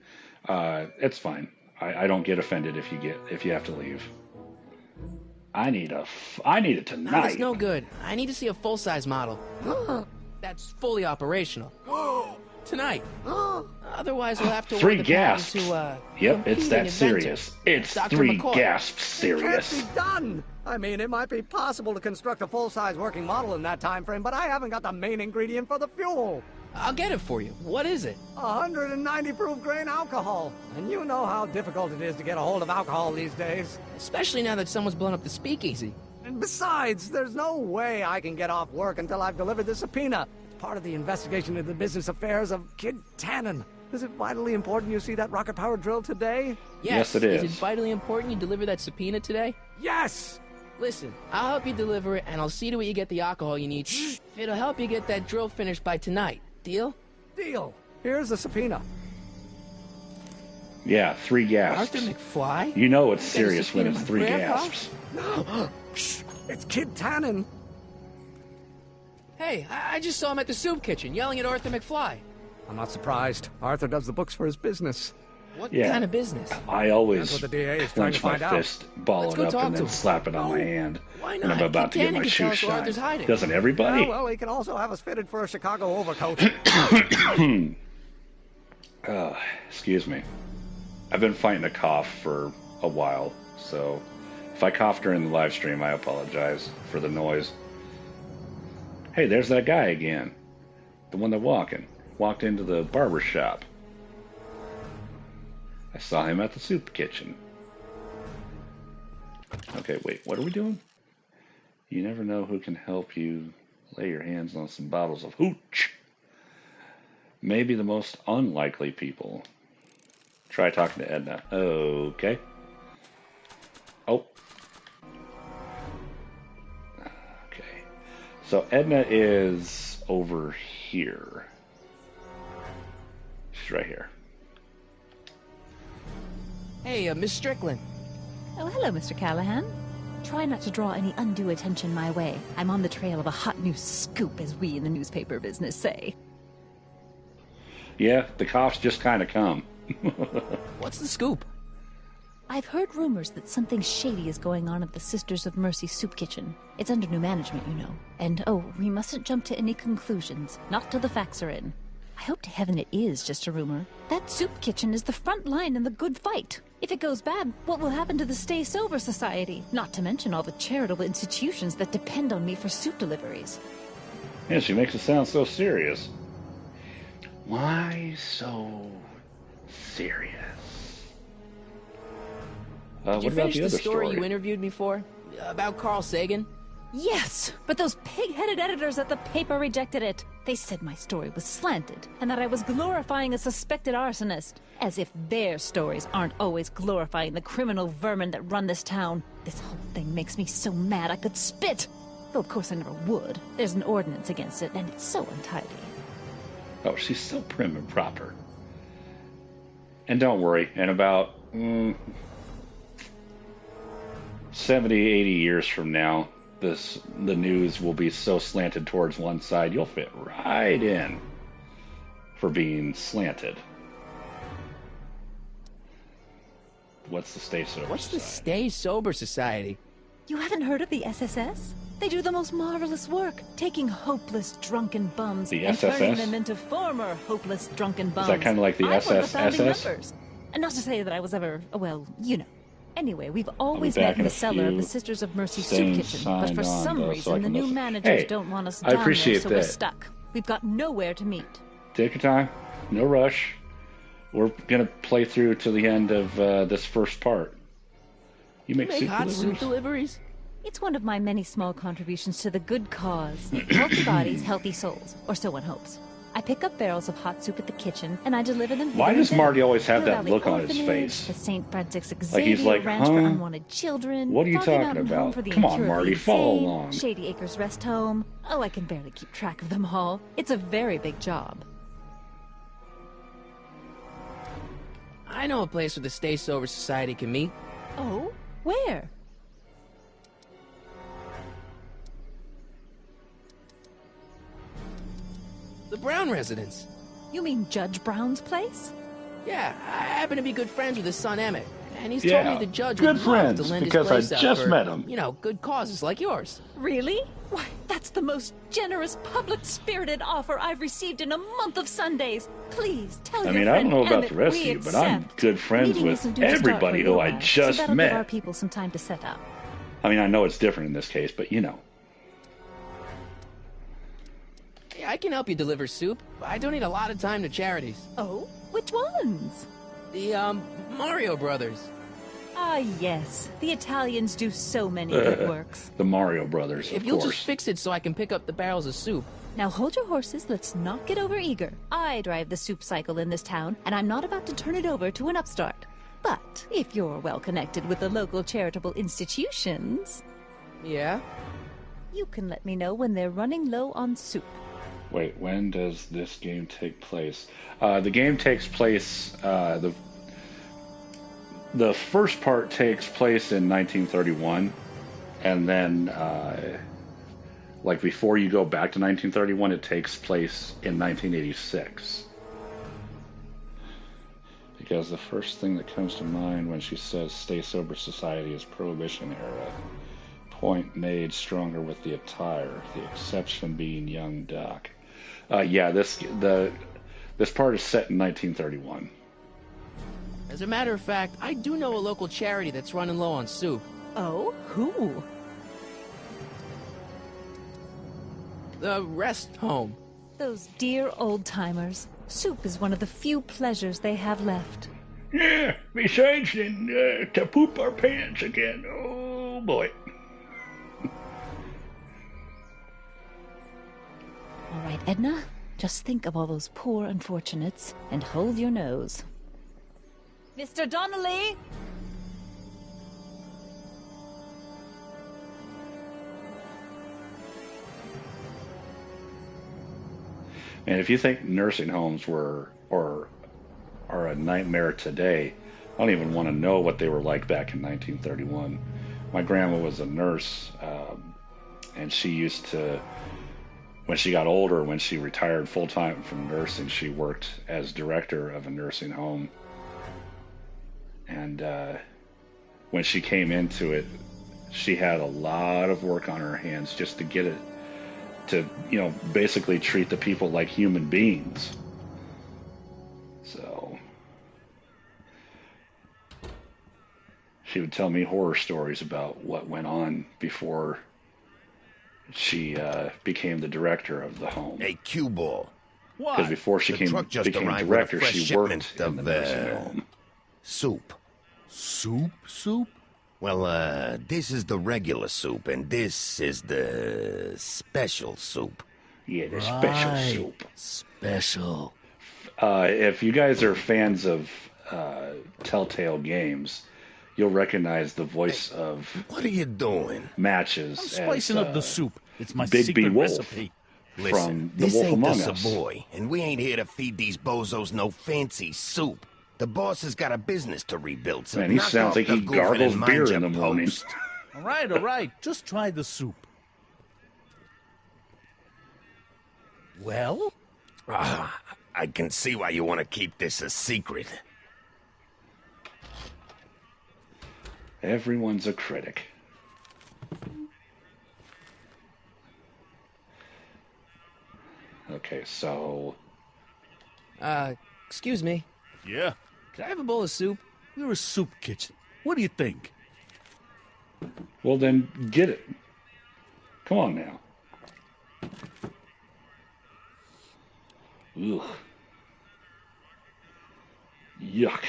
it's fine. I don't get offended if you have to leave. I need it tonight. That's no good. I need to see a full-size model. That's fully operational. Tonight. Otherwise, we'll have to Three award the patent gasps. to Yep, it's competing that inventor, serious. It's Dr. 3 McCoy. gasps It can't serious. be done. I mean, it might be possible to construct a full-size working model in that time frame, but I haven't got the main ingredient for the fuel. I'll get it for you. What is it? 190 proof grain alcohol. And you know how difficult it is to get a hold of alcohol these days. Especially now that someone's blown up the speakeasy. And besides, there's no way I can get off work until I've delivered the subpoena. It's part of the investigation into the business affairs of Kid Tannen. Is it vitally important you see that rocket-powered drill today? Yes, it is. Is it vitally important you deliver that subpoena today? Yes! Listen, I'll help you deliver it, and I'll see to it you get the alcohol you need. It'll help you get that drill finished by tonight. Deal? Deal. Here's the subpoena. Yeah, 3 gasps. Arthur McFly? You know it's serious when it's 3 gasps. No! It's Kid Tannen. Hey, I just saw him at the soup kitchen, yelling at Arthur McFly. I'm not surprised. Arthur does the books for his business. What kind of business? I always That's what the DA is trying to clench my find out. fist, ball it up, and then slap it on my hand Why when I'm not? about to Kid get my Tannen can tell shoes us where Arthur's shined. hiding. Doesn't everybody? Well, he can also have us fitted for a Chicago overcoat. Excuse me. I've been fighting a cough for a while, so if I cough during the live stream, I apologize for the noise. Hey, there's that guy again. The one that walked into the barber shop. I saw him at the soup kitchen. Okay, wait, what are we doing? You never know who can help you lay your hands on some bottles of hooch. Maybe the most unlikely people. Try talking to Edna. Okay. Oh. Okay. So Edna is over here. She's right here. Hey, Miss Strickland. Oh, hello, Mr. Callahan. Try not to draw any undue attention my way. I'm on the trail of a hot new scoop, as we in the newspaper business say. Yeah, the coughs just kind of come. What's the scoop? I've heard rumors that something shady is going on at the Sisters of Mercy soup kitchen. It's under new management, you know. And, we mustn't jump to any conclusions. Not till the facts are in. I hope to heaven it is just a rumor. That soup kitchen is the front line in the good fight. If it goes bad, what will happen to the Stay Sober Society? Not to mention all the charitable institutions that depend on me for soup deliveries. Yeah, she makes it sound so serious. Why so serious? Did you what about finish the the other story story? you interviewed me for? About Carl Sagan? Yes, but those pig-headed editors at the paper rejected it. They said my story was slanted, and that I was glorifying a suspected arsonist. As if their stories aren't always glorifying the criminal vermin that run this town. This whole thing makes me so mad I could spit. Though of course I never would. There's an ordinance against it, and it's so untidy. Oh, she's so prim and proper. And don't worry, in about 70, 80 years from now, the news will be so slanted towards one side, you'll fit right in for being slanted. What's the Stay Sober What's the Society? Stay Sober Society? You haven't heard of the SSS? They do the most marvelous work, taking hopeless drunken bums The and turning SSS? them into former hopeless drunken bums. that kinda like the I'm one of the founding SSSS? members. And not to say that I was ever, well, you know. Anyway, we've always back met in in the a cellar of few the Sisters of Mercy soup things kitchen, but for signed on, some though, so I reason the can new listen. managers Hey, don't want us I down appreciate there, so we're that. stuck. We've got nowhere to meet. Take your time. No rush. We're going to play through to the end of this first part. You make soup hot deliveries? soup deliveries? It's one of my many small contributions to the good cause. Healthy bodies, healthy souls, or so one hopes. I pick up barrels of hot soup at the kitchen, and I deliver them. Why here does and there. Marty always have Hill that Valley look on his Orphanage, face? The St. Francis Like Xavier he's like, Ranch for huh? Unwanted Children. What are you Foggy talking Mountain Home about? for the Come on, incurably Marty, follow insane, along. Shady Acres Rest Home. Oh, I can barely keep track of them all. It's a very big job. I know a place where the Stay Sober Society can meet. Oh? Where? The Brown residence. You mean Judge Brown's place? Yeah, I happen to be good friends with his son Emmett, and he's Yeah, told me the judge good would love friends, to lend because I his place just out for, met him. you know, good causes like yours. Really? Why, that's the most generous, public-spirited offer I've received in a month of Sundays. Please, tell I your mean, I friend don't know about Emmett the rest we of you, but I'm accept. good friends Meeting with isn't due to start for everybody a who little I while, just so that'll met. give our people some time to set up. I mean, I know it's different in this case, but you know. Yeah, I can help you deliver soup. I donate a lot of time to charities. Oh? Which ones? The, Mario Brothers. Ah, yes. The Italians do so many good works. The Mario Brothers, If of you'll course. just fix it so I can pick up the barrels of soup. Now hold your horses, let's not get overeager. I drive the soup cycle in this town, and I'm not about to turn it over to an upstart. But if you're well connected with the local charitable institutions... Yeah? You can let me know when they're running low on soup. Wait, when does this game take place? The game takes place, the first part takes place in 1931, and then, like before you go back to 1931, it takes place in 1986. Because the first thing that comes to mind when she says stay sober society is Prohibition era. Point made stronger with the attire, the exception being young Doc. Yeah, this part is set in 1931. As a matter of fact, I do know a local charity that's running low on soup. Oh? Who? The Rest Home. Those dear old-timers. Soup is one of the few pleasures they have left. Yeah, besides then, to poop our pants again. Oh, boy. All right, Edna, just think of all those poor unfortunates and hold your nose. Mr. Donnelly! And if you think nursing homes are a nightmare today, I don't even want to know what they were like back in 1931. My grandma was a nurse, and she used to, when she got older, when she retired full-time from nursing, she worked as director of a nursing home. And when she came into it, she had a lot of work on her hands just to get it to, you know, basically treat the people like human beings. So she would tell me horror stories about what went on before she became the director of the home. Hey, cue ball. Because before she became director, she worked in the nursing home. Soup. Soup? Well, this is the regular soup, and this is the special soup. Yeah, the special soup. Special. If you guys are fans of Telltale Games, you'll recognize the voice of... What are you doing? Matches. I'm spicing up the soup. It's my Big secret B Wolf recipe. Listen, from The this Wolf ain't Among the Us. Savoy, and we ain't here to feed these bozos no fancy soup. The boss has got a business to rebuild, so Man, he knock sounds off like the he goofing gargles and mind beer your in the morning. post. All right. Just try the soup. Well? I can see why you want to keep this a secret. Everyone's a critic. Okay, so... excuse me. Yeah? Could I have a bowl of soup? We're a soup kitchen. What do you think? Well, then get it. Come on now. Ugh. Yuck.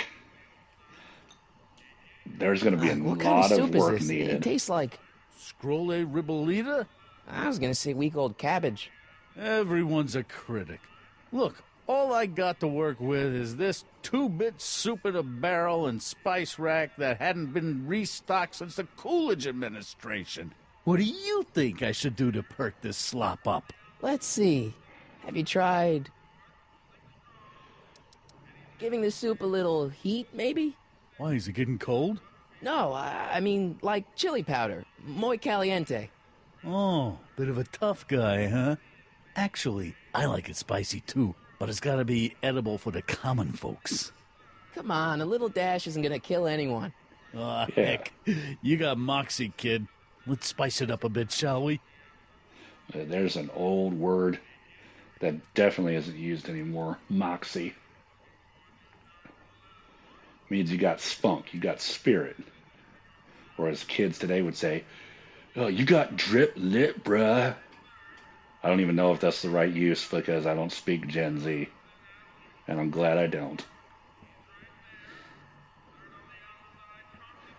There's going to be a What kind lot of of soup work is this? needed. It tastes like... Scrolle ribollita? I was gonna say week-old cabbage. Everyone's a critic. Look, all I got to work with is this 2-bit soup in a barrel and spice rack that hadn't been restocked since the Coolidge administration. What do you think I should do to perk this slop up? Let's see. Have you tried... giving the soup a little heat, maybe? Why, is it getting cold? No, I mean, like chili powder. Muy caliente. Oh, bit of a tough guy, huh? Actually, I like it spicy too, but it's gotta be edible for the common folks. Come on, a little dash isn't gonna kill anyone. Aw, heck. You got moxie, kid. Let's spice it up a bit, shall we? There's an old word that definitely isn't used anymore. Moxie. Means you got spunk, you got spirit. Or as kids today would say, Oh, you got drip lip, bruh. I don't even know if that's the right use because I don't speak Gen Z. And I'm glad I don't.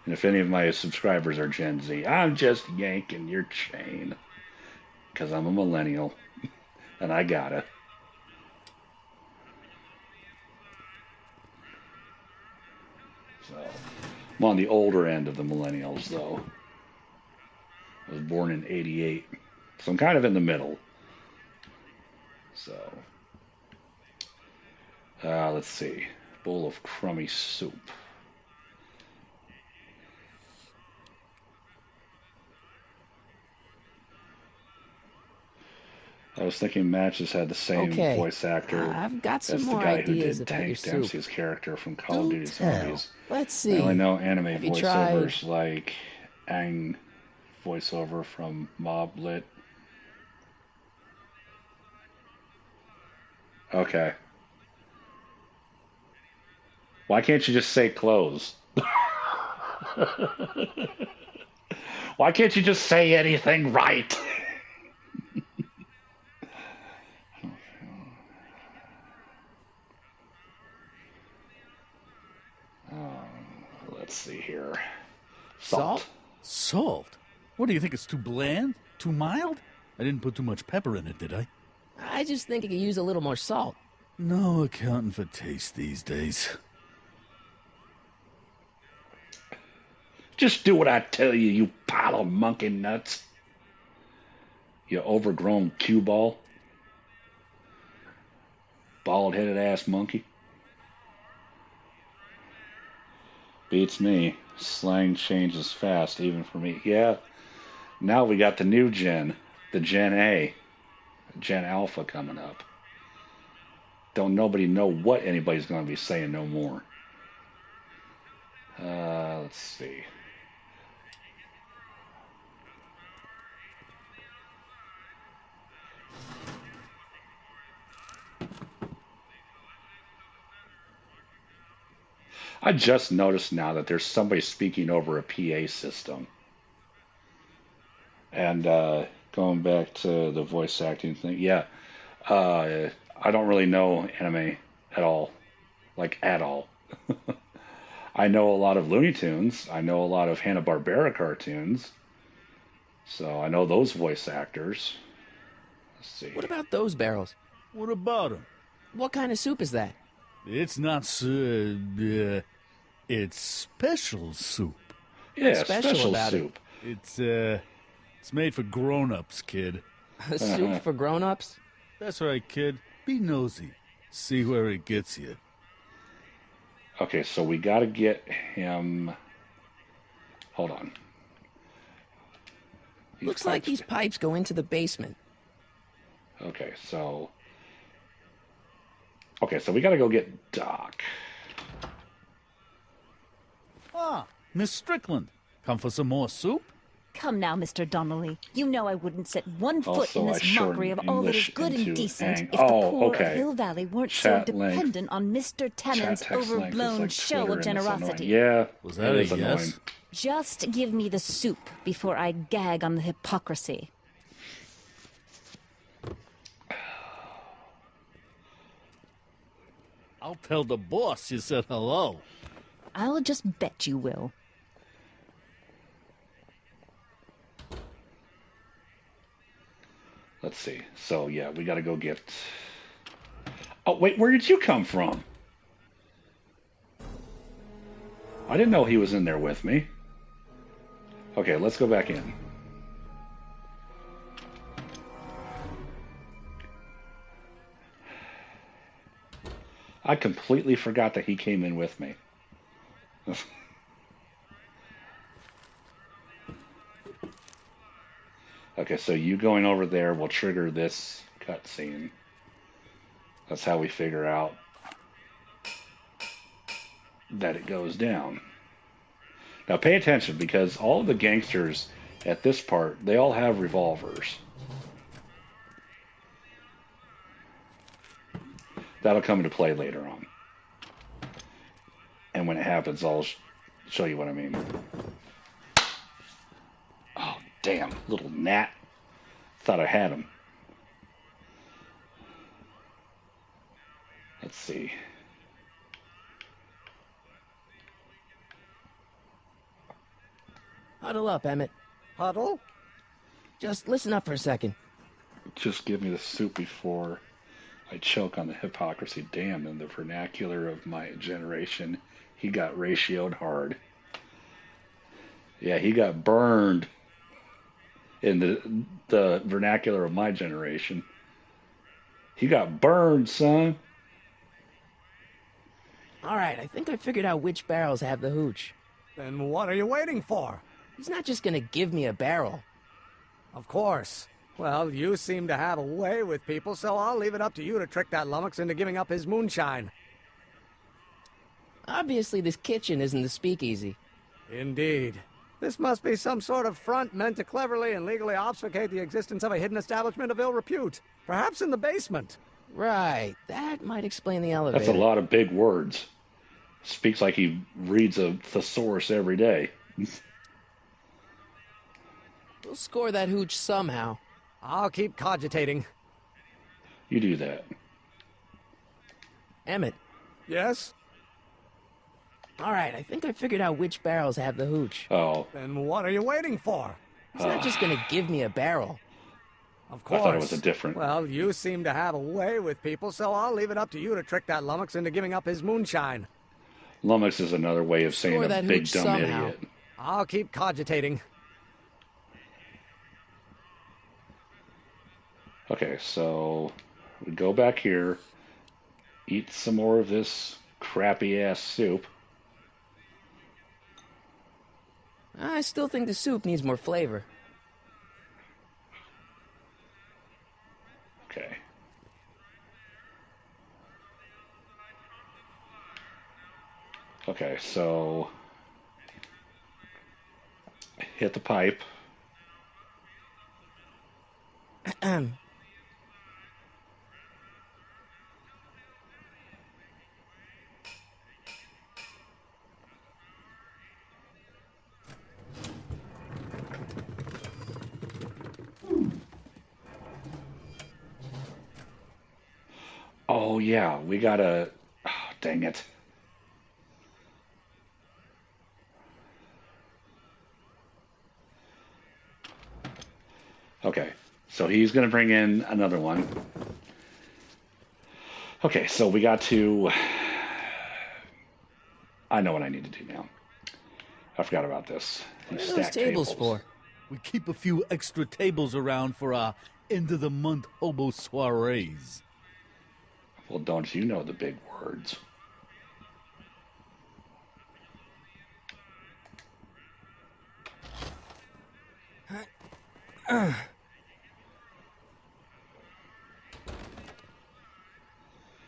And if any of my subscribers are Gen Z, I'm just yanking your chain. Because I'm a millennial. And I gotta. So, I'm on the older end of the millennials, though. I was born in 88. So I'm kind of in the middle. So, let's see. Bowl of crummy soup. I was thinking Matches had the same voice actor I've got some as the more guy who ideas did about your Tank soup. Dempsey's character from Call of Duty Zombies. Let's see. I only know anime Have you voiceovers tried- like Aang voiceover from Mob Lit. Okay. Why can't you just say clothes? Why can't you just say anything right? Let's see here. Salt. Salt? What do you think? It's too bland? Too mild? I didn't put too much pepper in it, did I? I just think it could use a little more salt. No accounting for taste these days. Just do what I tell you, you pile of monkey nuts. You overgrown cue ball. Bald-headed ass monkey. Beats me. Slang changes fast, even for me. Yeah. Now we got the new gen. The Gen A. Gen Alpha coming up. Don't nobody know what anybody's going to be saying no more. Let's see. I just noticed now that there's somebody speaking over a PA system. And going back to the voice acting thing, yeah, I don't really know anime at all, like at all. I know a lot of Looney Tunes. I know a lot of Hanna-Barbera cartoons. So I know those voice actors. Let's see. What about those barrels? What about them? What kind of soup is that? It's not it's special soup. Yeah, special soup. It's made for grown-ups, kid. A soup for grown-ups? That's right, kid. Be nosy. See where it gets you. Okay, so we got to get him. Hold on. Looks like these pipes go into the basement. Okay, so we got to go get Doc. Ah, Miss Strickland. Come for some more soup? Come now, Mr. Donnelly. You know I wouldn't set one foot Also, in I this mockery of shortened all that is English good and into decent Ang. if the Oh, poor okay. of Hill Valley weren't Chat so link. dependent on Mr. Tennant's Chat text link is overblown like show Twitter, of and it's annoying. generosity. Yeah, Was that it a is annoying. yes? Just give me the soup before I gag on the hypocrisy. I'll tell the boss you said hello. I'll just bet you will. Let's see. So, yeah, we got to go get... Oh, wait, where did you come from? I didn't know he was in there with me. Okay, let's go back in. I completely forgot that he came in with me. Okay, so you going over there will trigger this cutscene. That's how we figure out that it goes down. Now pay attention, because all of the gangsters at this part, they all have revolvers. That'll come into play later on. And when it happens, I'll show you what I mean. Oh, damn, little gnat. Thought I had him. Let's see. Huddle up, Emmett. Huddle? Just listen up for a second. Just give me the soup before I choke on the hypocrisy. Damn, in the vernacular of my generation, he got ratioed hard. Yeah, he got burned in the vernacular of my generation. He got burned, son. All right, I think I figured out which barrels have the hooch. Then what are you waiting for? He's not just gonna give me a barrel. Of course. Well, you seem to have a way with people, so I'll leave it up to you to trick that lummox into giving up his moonshine. Obviously, this kitchen isn't the speakeasy. Indeed. This must be some sort of front meant to cleverly and legally obfuscate the existence of a hidden establishment of ill repute. Perhaps in the basement. Right. That might explain the elevator. That's a lot of big words. Speaks like he reads a thesaurus every day. We'll score that hooch somehow. I'll keep cogitating. You do that. Emmett. Yes? All right, I think I figured out which barrels have the hooch. Oh. Then what are you waiting for? He's not just gonna give me a barrel. Of course. I thought it was a different... Well, you seem to have a way with people, so I'll leave it up to you to trick that lummox into giving up his moonshine. Lummox is another way of saying a big dumb somehow. idiot. I'll keep cogitating. Okay, so we go back here, eat some more of this crappy-ass soup. I still think the soup needs more flavor. Okay. Okay, so hit the pipe. Oh, yeah, we gotta... Oh, dang it. Okay, so he's gonna bring in another one. Okay, so we got to... I know what I need to do now. I forgot about this. What are those tables for? We keep a few extra tables around for our end-of-the-month hobo soirees. Well, don't you know the big words?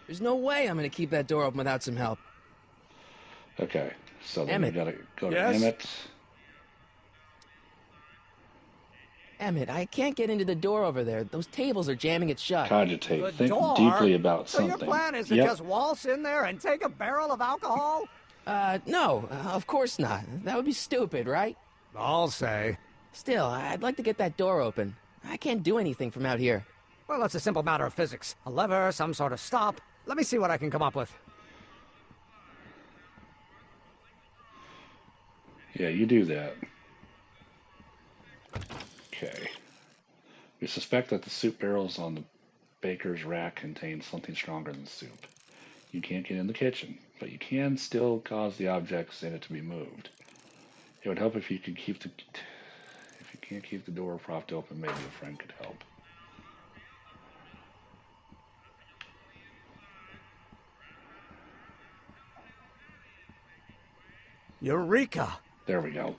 There's no way I'm gonna keep that door open without some help. Okay, so then Emmett. we gotta go to Yes? Emmett. Emmett, I can't get into the door over there. Those tables are jamming it shut. Cogitate. The Think door? deeply about So something. your plan is to Yep. just waltz in there and take a barrel of alcohol? No, of course not. That would be stupid, right? I'll say. Still, I'd like to get that door open. I can't do anything from out here. Well, it's a simple matter of physics. A lever, some sort of stop. Let me see what I can come up with. Yeah, you do that. Okay. We suspect that the soup barrels on the baker's rack contain something stronger than soup. You can't get in the kitchen, but you can still cause the objects in it to be moved. It would help if you could keep the... If you can't keep the door propped open, maybe a friend could help. Eureka! There we go.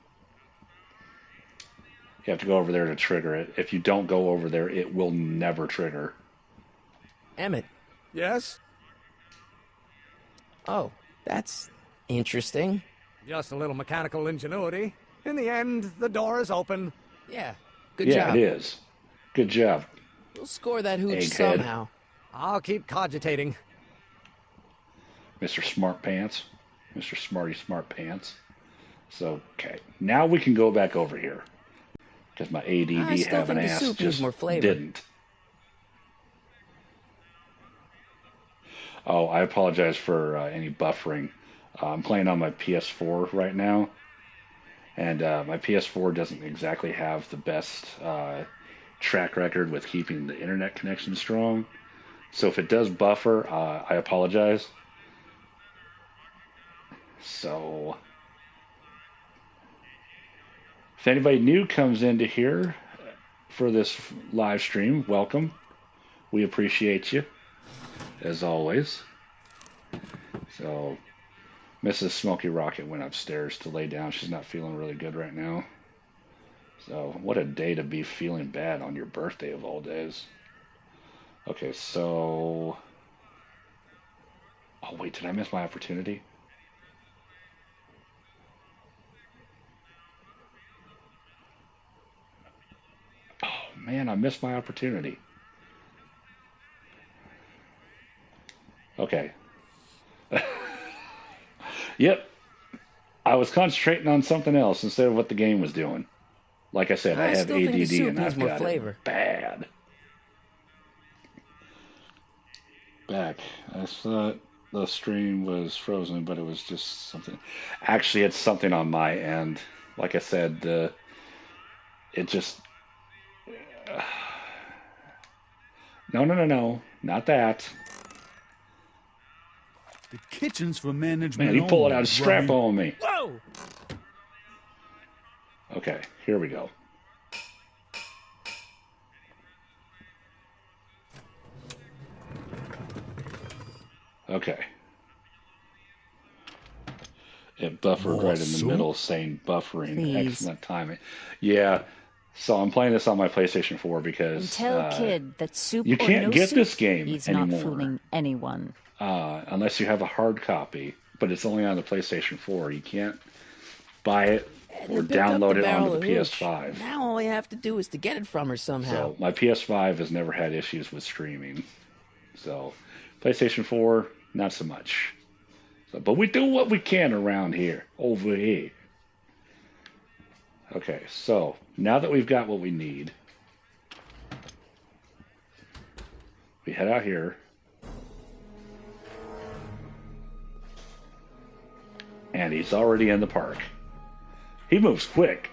You have to go over there to trigger it. If you don't go over there, it will never trigger. Emmett. Yes? Oh, that's interesting. Just a little mechanical ingenuity. In the end, the door is open. Yeah, good yeah, job. it is. Good job. We'll score that hooch Egghead. somehow. I'll keep cogitating. Mr. Smart Pants. Mr. Smarty Smart Pants. So, okay. Now we can go back over here. because my ADD I still having think the ass soup needs just more flavor. didn't. Oh, I apologize for any buffering. I'm playing on my PS4 right now, and my PS4 doesn't exactly have the best track record with keeping the internet connection strong. So if it does buffer, I apologize. So if anybody new comes into here for this live stream, welcome. We appreciate you, as always. So Mrs. Smoky Rocket went upstairs to lay down. She's not feeling really good right now. So what a day to be feeling bad on your birthday of all days. Okay, so... Oh, wait, did I miss my opportunity? Oh, man, I missed my opportunity. Okay. Yep. I was concentrating on something else instead of what the game was doing. Like I said, I have still think the ADD soup and needs I've more got flavor. it bad. Back. I thought the stream was frozen, but it was just something. Actually, it's something on my end. Like I said, it just... No. Not that. The kitchen's for management. Man, he pulled only, out a strap Robbie. on me. Whoa! Okay, here we go. Okay. It buffered More right in the soup? middle, saying buffering. Please. Excellent timing. Yeah. So I'm playing this on my PlayStation 4 because And tell Kid that soup you or can't no get soup, this game he's anymore. not fooling anyone. Unless you have a hard copy, but it's only on the PlayStation 4. You can't buy it or download it onto the PS5. Now all you have to do is to get it from her somehow. So my PS5 has never had issues with streaming. So PlayStation 4, not so much. So, but we do what we can around here, over here. Okay, so now that we've got what we need, we head out here. And he's already in the park. He moves quick.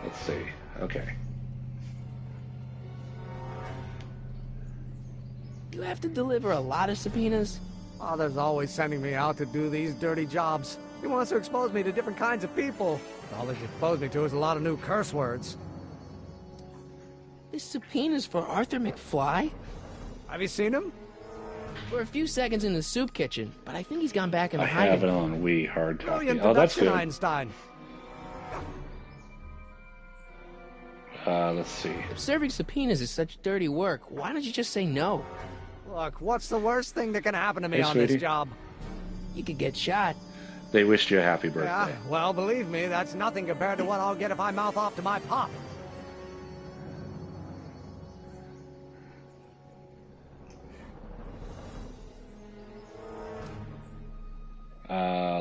Let's see. Okay. You have to deliver a lot of subpoenas? Father's always sending me out to do these dirty jobs. He wants to expose me to different kinds of people. All he's exposed me to is a lot of new curse words. This subpoena's for Arthur McFly? Have you seen him? For a few seconds in the soup kitchen, but I think he's gone back in the I hiding. have it on Wii hard copy. Brilliant Oh, that's production, good. Einstein. Let's see. If serving subpoenas is such dirty work, why don't you just say no? Look, what's the worst thing that can happen to me Hey, on sweetie. this job? You could get shot. They wished you a happy birthday. Yeah, well, believe me, that's nothing compared to what I'll get if I mouth off to my pop.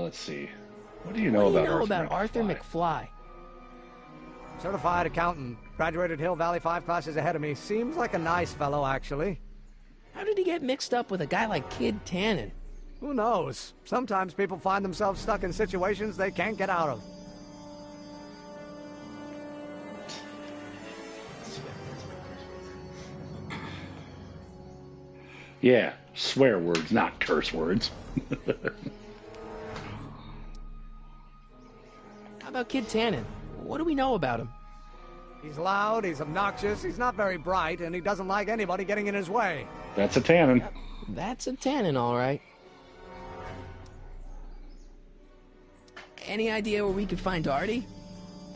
Let's see. What do you know about Arthur McFly? Certified accountant. Graduated Hill Valley 5 classes ahead of me. Seems like a nice fellow, actually. How did he get mixed up with a guy like Kid Tannen? Who knows? Sometimes people find themselves stuck in situations they can't get out of. Yeah, swear words, not curse words. How about Kid Tannen? What do we know about him? He's loud, he's obnoxious, he's not very bright, and he doesn't like anybody getting in his way. That's a Tannen. That's a Tannen, all right. Any idea where we could find Artie?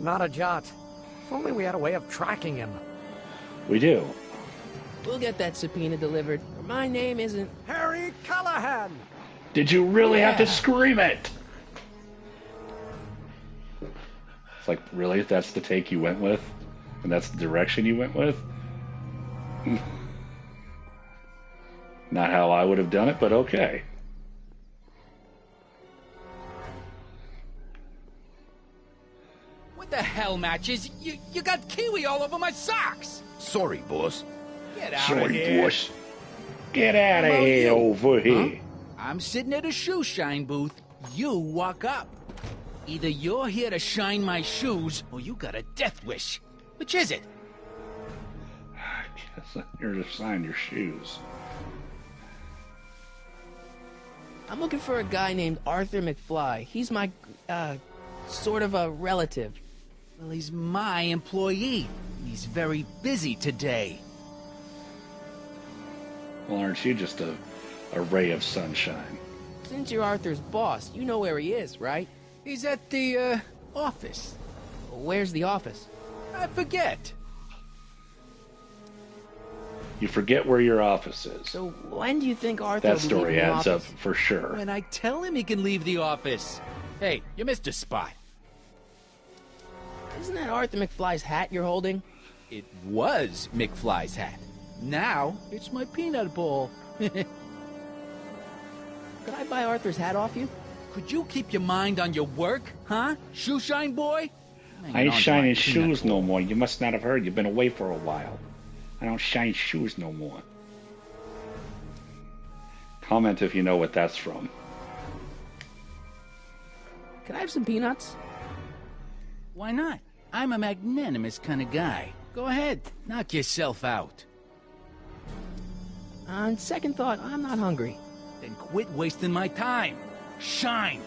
Not a jot. If only we had a way of tracking him. We do. We'll get that subpoena delivered. Or my name isn't... Harry Callahan! Did you really have to Yeah. scream it? It's like, really? That's the take you went with? And that's the direction you went with? Not how I would have done it, but okay. the hell, Matches? You got kiwi all over my socks! Sorry, boss. Get out of Sorry, here. boss. Get out of How about here you? over here. Huh? I'm sitting at a shoe shine booth. You walk up. Either you're here to shine my shoes, or you got a death wish. Which is it? I guess I'm here to sign your shoes. I'm looking for a guy named Arthur McFly. He's my, sort of a relative. Well, he's my employee. He's very busy today. Well, aren't you just a ray of sunshine? Since you're Arthur's boss, you know where he is, right? He's at the, office. Where's the office? I forget. You forget where your office is. So when do you think Arthur That will be story leaving the adds up office? for sure. When I tell him he can leave the office. Hey, you missed a spot. Isn't that Arthur McFly's hat you're holding? It was McFly's hat. Now, it's my peanut ball. Could I buy Arthur's hat off you? Could you keep your mind on your work, huh? Shoe shine boy? I ain't shining shoes no more. You must not have heard. You've been away for a while. I don't shine shoes no more. Comment if you know what that's from. Can I have some peanuts? Why not? I'm a magnanimous kind of guy. Go ahead, knock yourself out. On second thought, I'm not hungry. Then quit wasting my time. Shine!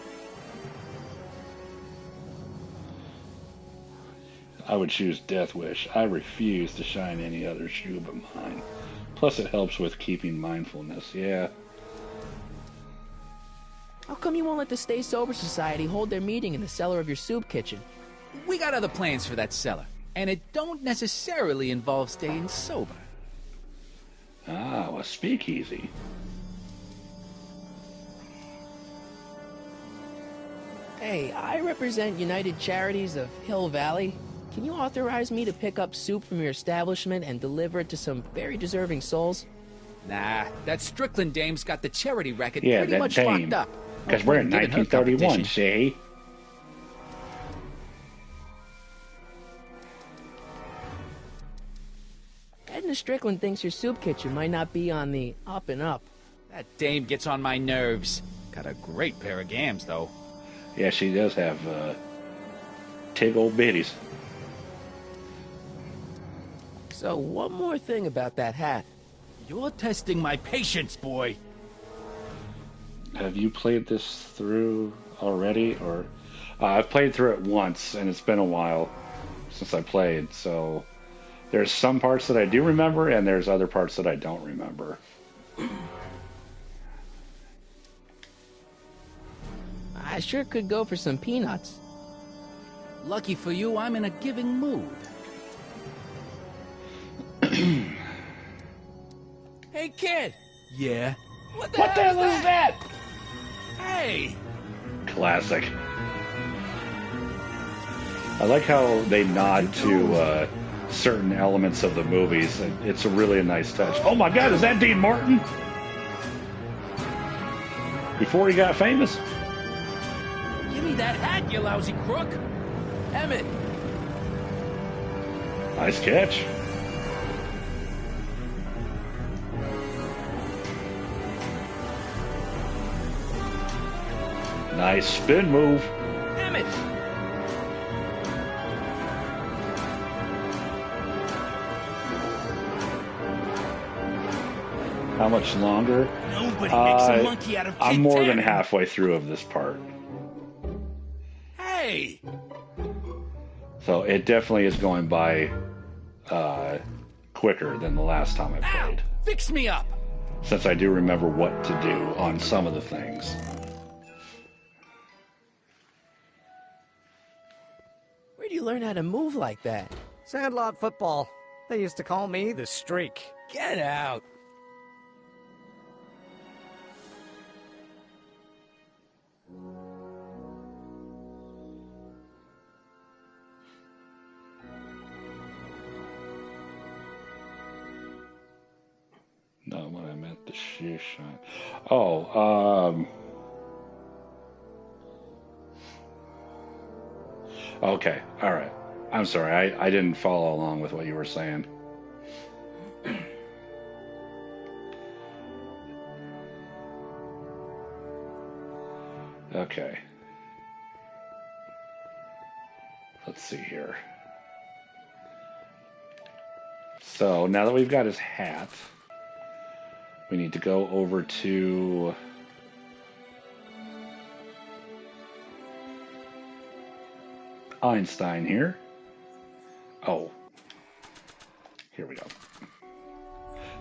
I would choose Death Wish. I refuse to shine any other shoe but mine. Plus it helps with keeping mindfulness, yeah. How come you won't let the Stay Sober Society hold their meeting in the cellar of your soup kitchen? We got other plans for that cellar, and it don't necessarily involve staying sober. Ah, a speakeasy. Hey, I represent United Charities of Hill Valley. Can you authorize me to pick up soup from your establishment and deliver it to some very deserving souls? Nah, that Strickland dame's got the charity racket Yeah, pretty that much dame. locked up. Because No we're point in giving her 1931, competition. see? Edna Strickland thinks your soup kitchen might not be on the up and up. That dame gets on my nerves. Got a great pair of gams, though. Yeah, she does have, tig old bitties. So one more thing about that hat. You're testing my patience, boy. Have you played this through already, or I've played through it once, and it's been a while since I played. So there's some parts that I do remember, and there's other parts that I don't remember. I sure could go for some peanuts. Lucky for you, I'm in a giving mood. Hey, kid! Yeah? What the hell is that? Hey! Classic. I like how they nod to certain elements of the movies. It's a really nice touch. Oh my God, is that Dean Martin? Before he got famous? Give me that hat, you lousy crook! Emmett! Nice catch. Nice spin move. Emmett! How much longer? Nobody makes a monkey out of I'm Kid more than Tanner. halfway through of this part. Hey! So it definitely is going by quicker than the last time I played. Fix me up! Since I do remember what to do on some of the things. Where'd you learn how to move like that? Sandlot football. They used to call me the Streak. Get out! Not what I meant, the shoe shine. Oh, Okay, all right. I'm sorry, I didn't follow along with what you were saying. Okay. Let's see here. So now that we've got his hat, we need to go over to Einstein here. Oh, here we go.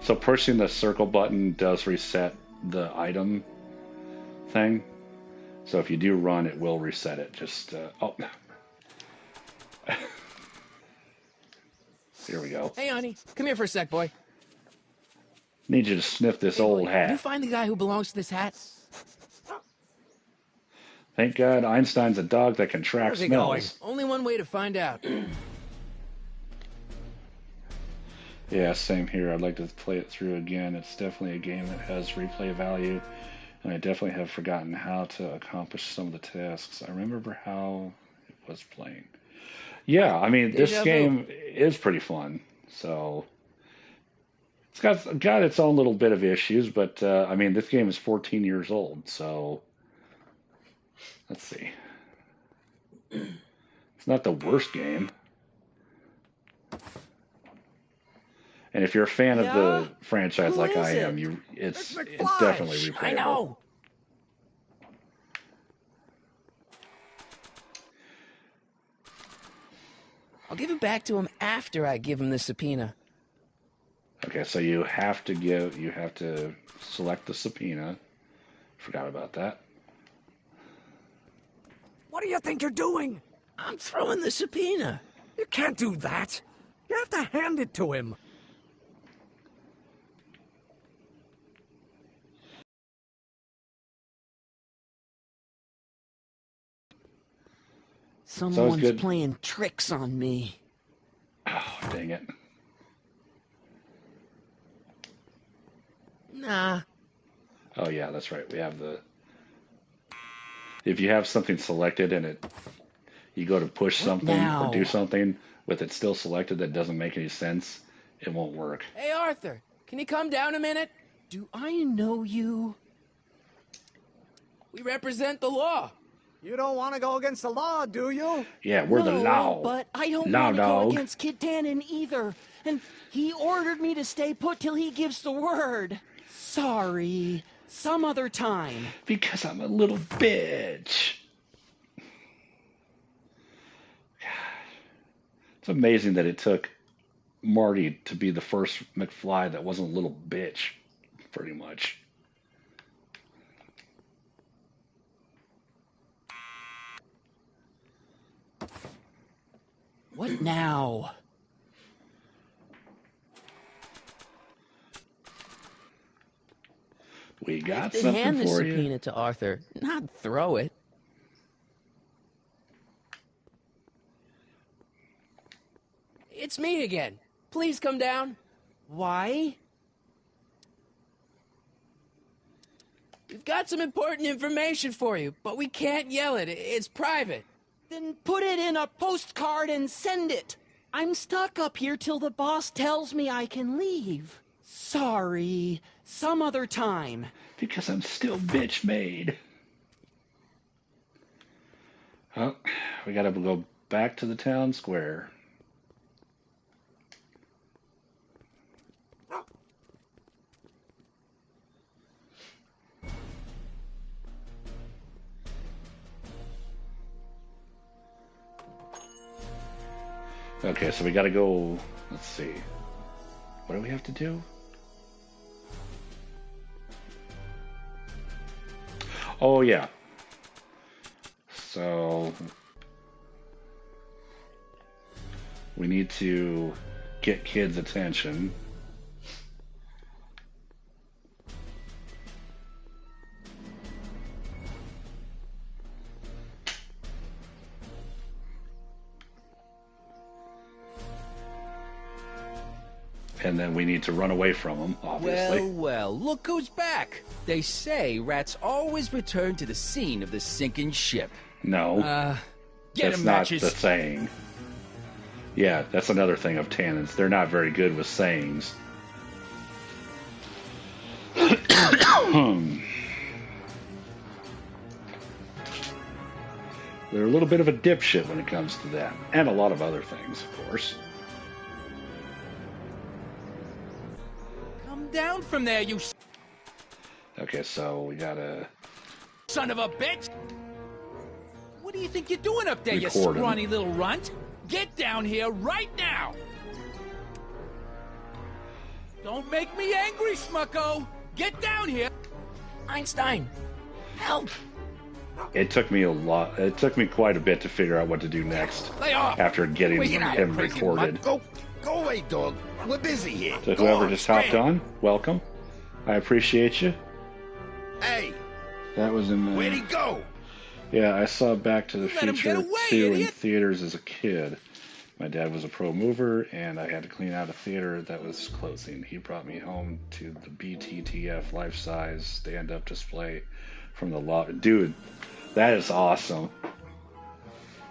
So pushing the circle button does reset the item thing. So if you do run, it will reset it. Just, oh. Here we go. Hey, honey, come here for a sec, boy. Need you to sniff this Hey, old boy, hat. Can you find the guy who belongs to this hat? Thank God Einstein's a dog that can track Where's he smells. going? Only one way to find out. Yeah, same here. I'd like to play it through again. It's definitely a game that has replay value, and I definitely have forgotten how to accomplish some of the tasks. I remember how it was playing. Yeah, I mean, this game is pretty fun. So it's got its own little bit of issues, but I mean, this game is 14 years old, so let's see. It's not the worst game. And if you're a fan of the franchise like I am, it's definitely replayable. I know. I'll give it back to him after I give him the subpoena. Okay, so you have to select the subpoena. Forgot about that. What do you think you're doing? I'm throwing the subpoena. You can't do that. You have to hand it to him. Someone's playing tricks on me. Oh, dang it. Nah. Oh, yeah, that's right. We have if you have something selected and you go to push something or do something with it still selected that doesn't make any sense, it won't work. Hey, Arthur, can you come down a minute? Do I know you? We represent the law. You don't want to go against the law, do you? Yeah, we're the law. But I don't law want to dog. go against Kid Tannen either. And he ordered me to stay put till he gives the word. Sorry. Some other time. Because I'm a little bitch. It's amazing that it took Marty to be the first McFly that wasn't a little bitch, pretty much. What now? We got to something hand the for you. subpoena to Arthur, not throw it. It's me again. Please come down. Why? We've got some important information for you, but we can't yell it. It's private. Then put it in a postcard and send it. I'm stuck up here till the boss tells me I can leave. Sorry. Some other time. Because I'm still bitch made. Oh, we gotta go back to the town square. Okay, so we gotta go, let's see. What do we have to do? Oh, yeah. So we need to get kids' attention. And then we need to run away from them, obviously. Well, look who's back. They say rats always return to the scene of the sinking ship. No. Get That's him not matches. the saying. Yeah, that's another thing of Tannins. They're not very good with sayings. They're a little bit of a dipshit when it comes to that. And a lot of other things, of course. Come down from there, you Okay, so we gotta son of a bitch! What do you think you're doing up there, you record him. scrawny little runt? Get down here right now! Don't make me angry, Smucko! Get down here! Einstein, help! It took me quite a bit to figure out what to do next Lay off. after getting Wait, him crazy recorded. Go away, dog. We're busy here. So Go whoever on, just hopped scram. on, welcome. I appreciate you. Hey, That was in the... where'd he go? Yeah, I saw Back to the Let him Future get away, 2 in idiot. theaters as a kid. My dad was a pro mover, and I had to clean out a theater that was closing. He brought me home to the BTTF life-size stand-up display from the lot. Dude, that is awesome.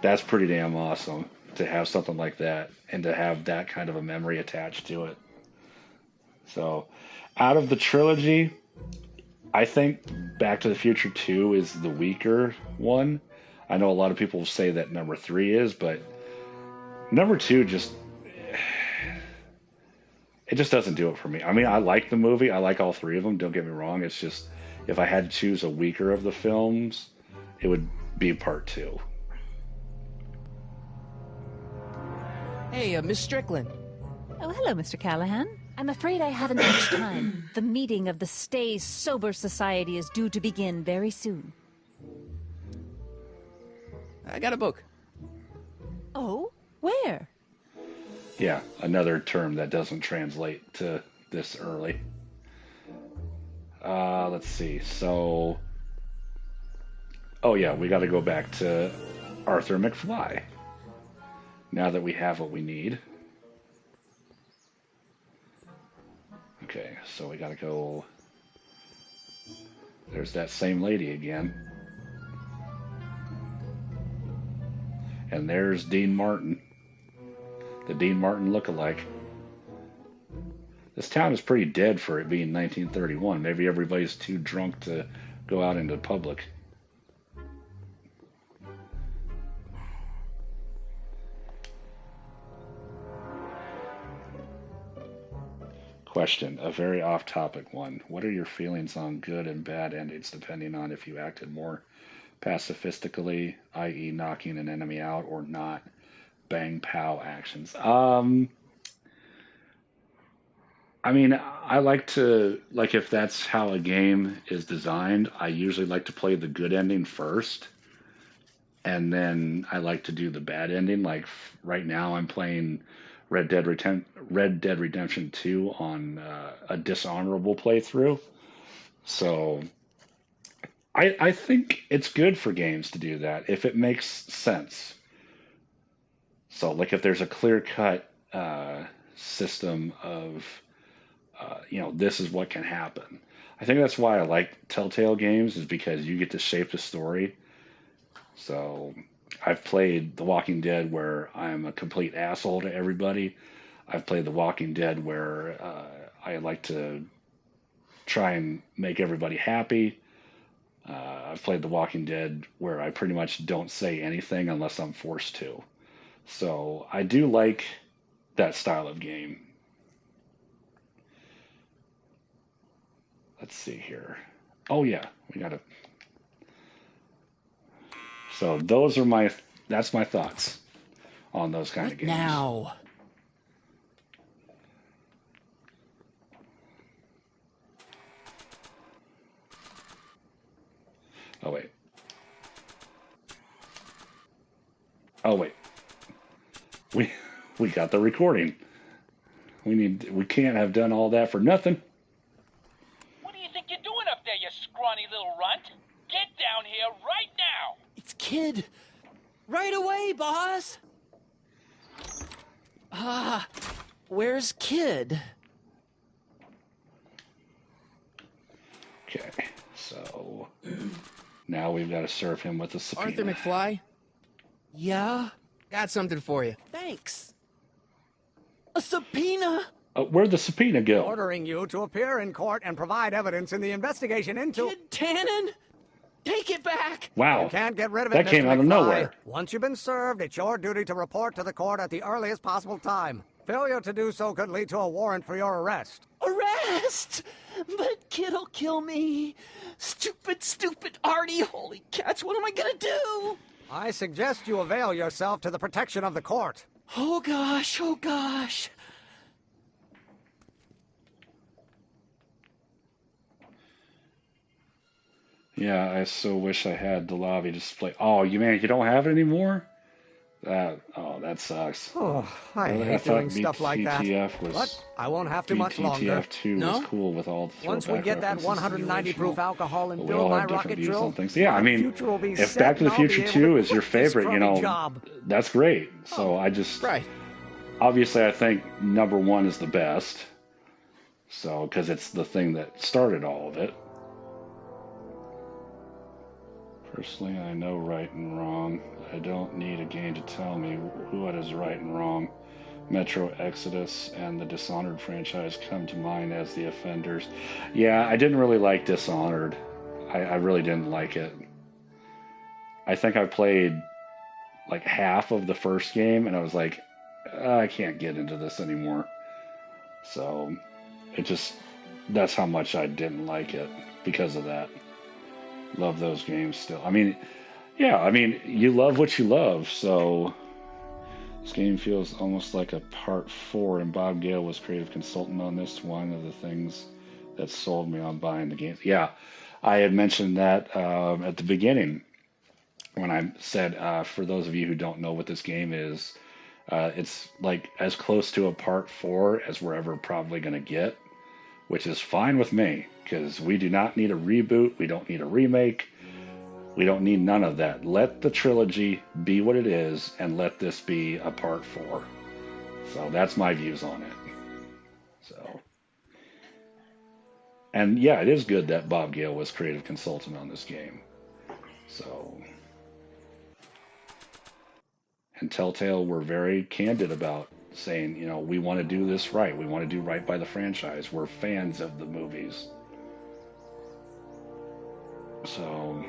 That's pretty damn awesome to have something like that and to have that kind of a memory attached to it. So, out of the trilogy, I think Back to the Future 2 is the weaker one. I know a lot of people say that number 3 is, but number 2 just doesn't do it for me. I mean, I like the movie. I like all 3 of them. Don't get me wrong. It's just, if I had to choose a weaker of the films, it would be part 2. Hey, Miss Strickland. Oh, hello, Mr. Callahan. I'm afraid I haven't much time. The meeting of the Stay Sober Society is due to begin very soon. I got a book. Oh? Where? Yeah, another term that doesn't translate to this early. Let's see. So, oh yeah, we got to go back to Arthur McFly. Now that we have what we need. Okay, so we got to go. There's that same lady again. And there's Dean Martin. The Dean Martin lookalike. This town is pretty dead for it being 1931. Maybe everybody's too drunk to go out into public. Question, a very off-topic one. What are your feelings on good and bad endings, depending on if you acted more pacifistically, i.e. knocking an enemy out, or not? Bang, pow actions. I mean, I like to, like, if that's how a game is designed, I usually like to play the good ending first, and then I like to do the bad ending. Like, right now I'm playing Red Dead Redemption 2 on a dishonorable playthrough. So I think it's good for games to do that if it makes sense. So, like, if there's a clear-cut system of, this is what can happen. I think that's why I like Telltale Games, is because you get to shape the story. So I've played The Walking Dead where I'm a complete asshole to everybody. I've played The Walking Dead where I like to try and make everybody happy. I've played The Walking Dead where I pretty much don't say anything unless I'm forced to. So I do like that style of game. Let's see here. Oh yeah, we gotta. So that's my thoughts on those kind of games. Now. Oh wait. Oh wait. We got the recording. We can't have done all that for nothing. What do you think you're doing up there, you scrawny little runt? Get down here right now! It's Kid. Right away, boss. Where's Kid? Okay, so now we've got to serve him with a subpoena. Arthur McFly? Yeah? Got something for you. Thanks. A subpoena? Where'd the subpoena go? Ordering you to appear in court and provide evidence in the investigation into... Kid Tannen? Take it back! Wow. You can't get rid of it, That Mr. came out of McFly. nowhere. Once you've been served, it's your duty to report to the court at the earliest possible time. Failure to do so could lead to a warrant for your arrest. Arrest! But Kid'll kill me. Stupid Artie. Holy cats, what am I gonna do? I suggest you avail yourself to the protection of the court. Oh gosh, oh gosh. Yeah, I so wish I had the lobby display. Oh, you don't have it anymore? That sucks. Oh, I hate doing stuff like that. But I won't have to much longer. BTF 2 was cool with all the Once we get that 190 proof alcohol and we build all my have different rocket views drill, on things. Yeah, I mean, future will be if set Back to the and I'll be Future able 2 to is your quit this favorite, crummy job. that's great. So I just... Right. Obviously, I think number 1 is the best. So, because it's the thing that started all of it. Personally, I know right and wrong. I don't need a game to tell me what is right and wrong. Metro Exodus and the Dishonored franchise come to mind as the offenders. Yeah, I didn't really like Dishonored. I really didn't like it. I think I played like half of the first game, and I was like, I can't get into this anymore. So, that's how much I didn't like it because of that. Love those games still. I mean, you love what you love, so this game feels almost like a part 4, and Bob Gale was creative consultant on this, one of the things that sold me on buying the game. Yeah, I had mentioned that at the beginning when I said, for those of you who don't know what this game is, it's like as close to a part 4 as we're ever probably going to get, which is fine with me, because we do not need a reboot, we don't need a remake, we don't need none of that. Let the trilogy be what it is, and let this be a part 4. So that's my views on it. So, and yeah, it is good that Bob Gale was creative consultant on this game. So, and Telltale were very candid about saying, we want to do this right. We want to do right by the franchise. We're fans of the movies. So,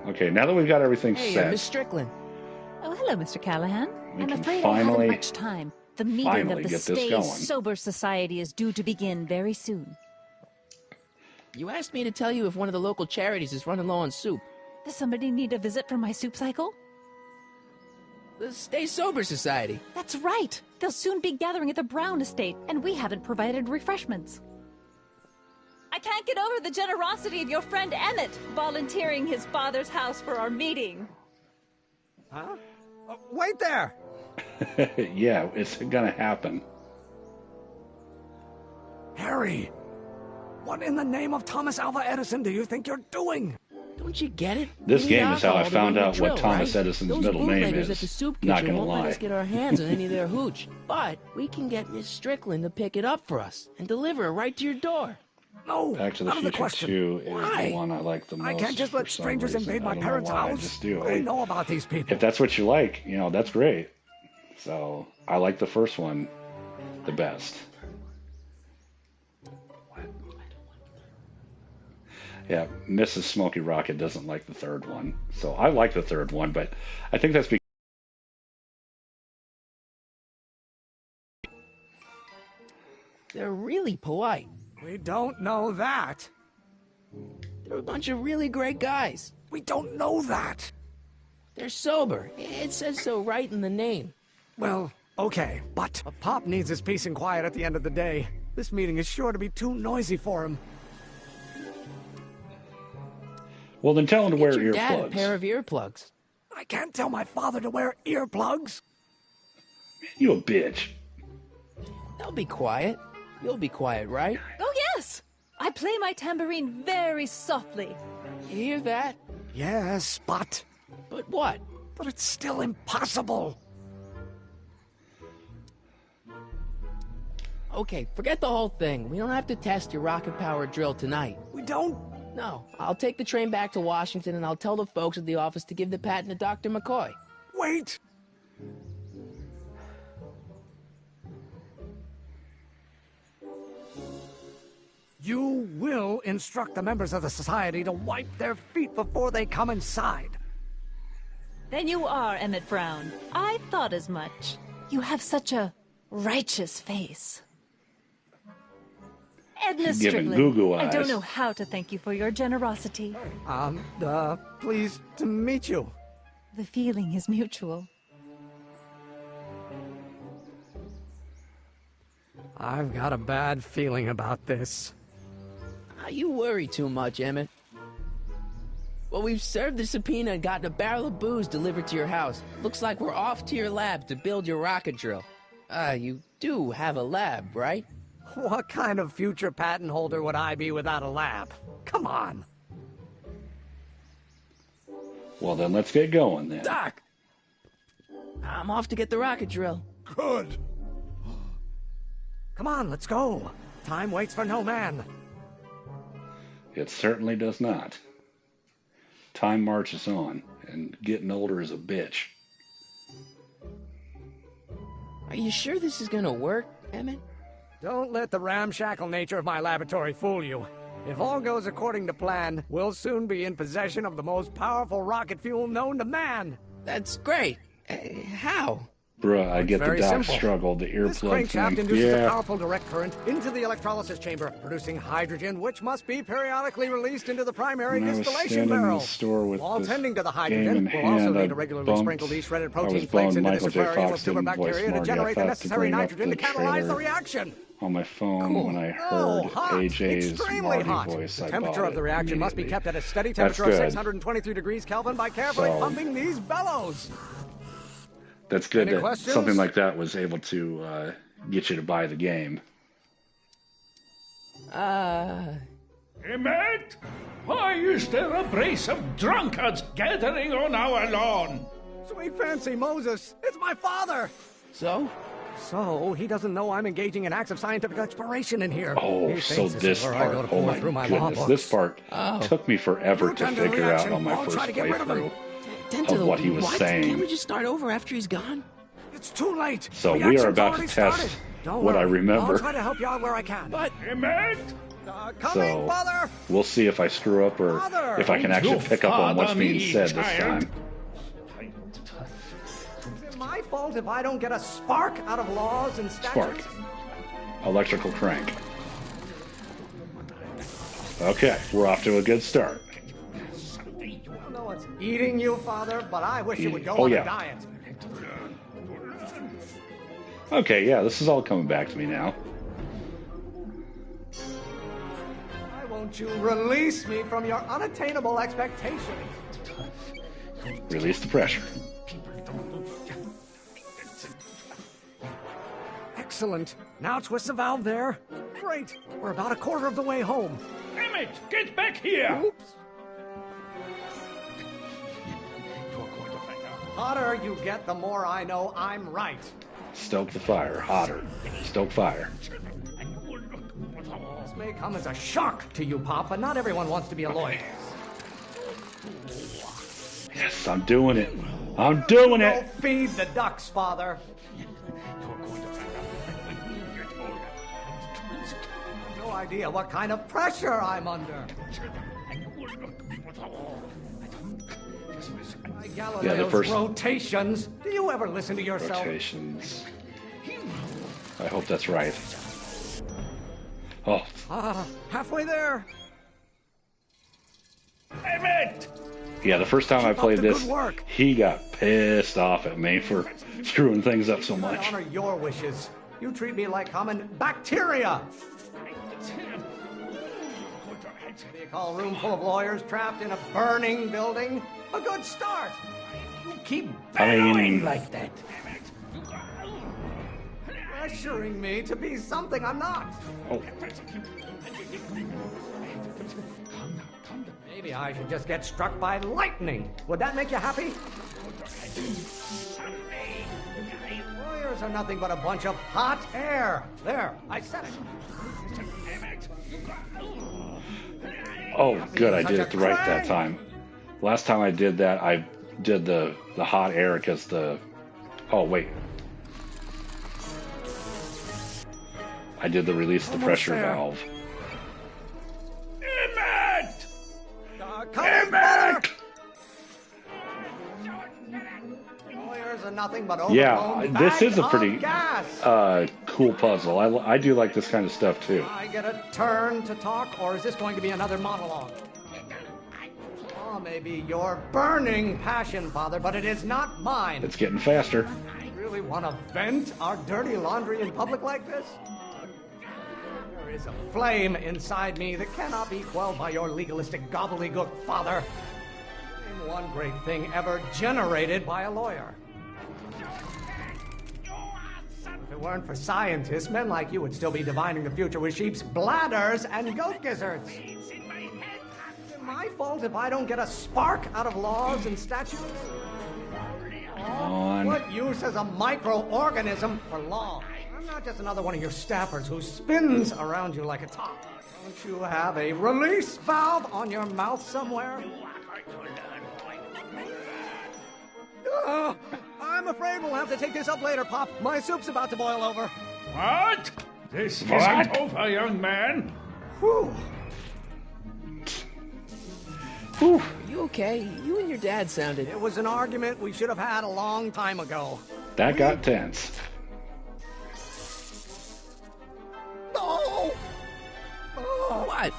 okay, now that we've got everything set. Miss Strickland. Oh, hello, Mr. Callahan. We I'm can afraid I haven't finally- much time. The meeting of the get this Stay going. Sober Society is due to begin very soon. You asked me to tell you if one of the local charities is running low on soup. Does somebody need a visit from my soup cycle? The Stay Sober Society. That's right. They'll soon be gathering at the Brown estate, and we haven't provided refreshments. I can't get over the generosity of your friend Emmett volunteering his father's house for our meeting. Huh? Wait there! Yeah, it's gonna happen. Harry, what in the name of Thomas Alva Edison do you think you're doing? Don't you get it? This We need game is how I alcohol to found run the out drill, what Thomas right? Edison's Those middle name bootleggers is. at the soup Not kitchen gonna won't let lie. us get our hands on any of their hooch. But we can get Miss Strickland to pick it up for us and deliver it right to your door. No, Back to the out of the Future question. 2 is Why? the one I like the most. I can't just let for some strangers reason. invade my I don't know parents' why, I house. just do. What do we know about these people? If that's what you like, that's great. So I like the first one the best. Yeah, Mrs. Smoky Rocket doesn't like the third one. So I like the third one, but I think that's because They're really polite. We don't know that. They're a bunch of really great guys. We don't know that. They're sober. It says so right in the name. Well, okay, but Pop needs his peace and quiet at the end of the day. This meeting is sure to be too noisy for him. well, then tell him to wear Get your dad a earplugs. pair of earplugs. I can't tell my father to wear earplugs. You a bitch. They'll be quiet. You'll be quiet, right? Oh, yes! I play my tambourine very softly. You hear that? Yes, but But what? it's still impossible. Okay, forget the whole thing. We don't have to test your rocket power drill tonight. We don't. No, I'll take the train back to Washington and I'll tell the folks at the office to give the patent to Dr. McCoy. Wait. You will instruct the members of the society to wipe their feet before they come inside. Then you are Emmett Brown. I thought as much. You have such a righteous face. Edna She's giving Strickland, goo-goo I don't eyes. know how to thank you for your generosity. Pleased to meet you. The feeling is mutual. I've got a bad feeling about this. You worry too much, Emmett. Well, we've served the subpoena and gotten a barrel of booze delivered to your house. Looks like we're off to your lab to build your rocket drill. You do have a lab, right? What kind of future patent holder would I be without a lab? Come on. Well, then let's get going then. Doc! I'm off to get the rocket drill. Good. Come on, let's go. Time waits for no man. It certainly does not. Time marches on, and getting older is a bitch. Are you sure this is gonna work, Emmett? Don't let the ramshackle nature of my laboratory fool you. If all goes according to plan, we'll soon be in possession of the most powerful rocket fuel known to man. That's great. How? Bruh, I get the very doc simple. struggle, the This earplug crankshaft thing. induces a Yeah, powerful direct current into the electrolysis chamber, producing hydrogen, which must be periodically released into the primary when I was distillation standing in barrel. the store with While this tending to the game hydrogen, in we'll also hand, need I to regularly bumped- sprinkle these shredded I protein was flakes blowing into this Michael J. aquarium of Fox tuber in voice bacteria to Marty. I generate the thought to necessary bring up nitrogen the to catalyze the trailer reaction. on my phone when I Oh, heard hot. AJ's Extremely Marty hot. voice. The I temperature bought of the it reaction must be immediately. kept at a steady That's temperature of good. 623 degrees Kelvin by carefully So- pumping these bellows. That's good Any that questions? something like that was able to get you to buy the game. Emmett, why is there a brace of drunkards gathering on our lawn? Sweet fancy Moses, it's my father. So? So, he doesn't know I'm engaging in acts of scientific exploration in here. Oh, He so thinks this is where I go part, to oh pour my through my law goodness, books. this part Oh. took me forever You to tend to the figure out reaction. on my I'll first try to get rid of him. playthrough of what he was Can't saying. we just start over after he's gone? It's too late. So we Reaction's are about to already test started. Don't what I worry. remember. I'll try to help you out where I can. But Emmett, coming, So father. we'll see if I screw up or Father! if I can actually pick up on what's being said this time. Is it my fault if I don't get a spark out of laws and statutes? Spark. Electrical crank. Okay, we're off to a good start. I don't know what's eating you, father, but I wish you would go Oh, on yeah. a diet. Okay, yeah, this is all coming back to me now. Why won't you release me from your unattainable expectations? Release the pressure. Excellent. Now twist the valve there. Great. We're about a quarter of the way home. Emmett, get back here! Oops. Hotter you get, the more I know I'm right. Stoke the fire. Hotter. Stoke fire. This may come as a shock to you, Pop, but not everyone wants to be a lawyer. Yes, I'm doing it. I'm doing Go it. feed the ducks, father. No idea what kind of pressure I'm under. My Galileo's first- rotations. Do you ever listen to yourself? Rotations. I hope that's right. Oh, Halfway there. Emmett! yeah, the first time I Keep up played the this, good work. he got pissed off at me for screwing things up so I much. honor your wishes. You treat me like common bacteria. What do you call a room full of lawyers trapped in a burning building? A good start. You keep I mean- bellowing like that. Pressuring me to be something I'm not. Oh, Maybe I should just get struck by lightning. Would that make you happy? Lawyers are nothing but a bunch of hot air. There, I said it. oh, good, I did it right that time. Last time I did that, I did the hot air because the... Oh, wait. I did the release the Almost pressure there. valve. nothing but Yeah, overblown this is a bags pretty of gas. cool puzzle. I do like this kind of stuff too. I get a turn to talk, or is this going to be another monologue? Oh, maybe your burning passion, Father, but it is not mine. It's getting faster. You really want to vent our dirty laundry in public like this? There is a flame inside me that cannot be quelled by your legalistic gobbledygook, Father. Name one great thing ever generated by a lawyer. If it weren't for scientists, men like you would still be divining the future with sheep's bladders and goat gizzards. Is it my fault if I don't get a spark out of laws and statutes? What use is a microorganism for law? I'm not just another one of your staffers who spins around you like a top. Don't you have a release valve on your mouth somewhere? I'm afraid we'll have to take this up later, Pop. My soup's about to boil over. What? This What? isn't over, young man. Whew. Are you okay? You and your dad sounded... It was an argument we should have had a long time ago. That got tense. No! Oh, what?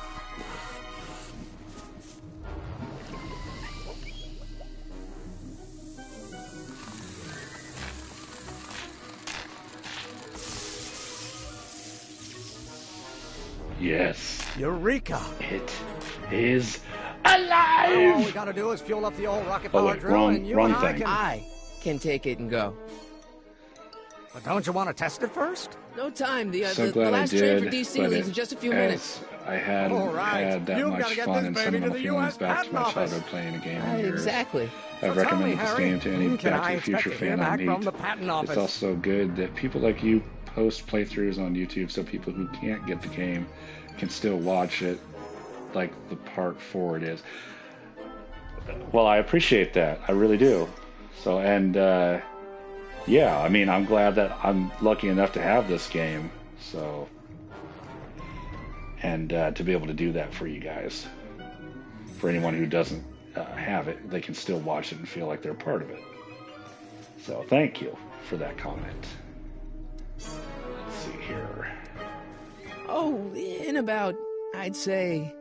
Yes. Eureka! It is All alive! we gotta do is fuel up the old rocket Oh, power wait, drill, wrong- and you wrong and I thing. can... I can take it and go. But don't you want to test it first? No time. The So the glad last I train did, for DC but leaves in just a few as minutes. I hadn't All right. had that You've much gotta get fun this and baby to sentimental the feelings US back to Patent my Office. childhood playing a game in years. Exactly. I've So tell recommended me, this Harry, game to any when can Back to I the Future expect to hear fan I back meet. from the Patent Office? It's also good that people like you post playthroughs on YouTube so people who can't get the game can still watch it like the part 4 it is. Well, I appreciate that. I really do. So, and yeah, I mean, I'm glad that I'm lucky enough to have this game. So, and to be able to do that for you guys. For anyone who doesn't have it, they can still watch it and feel like they're part of it. So, thank you for that comment. Let's see here. Oh, in about, I'd say...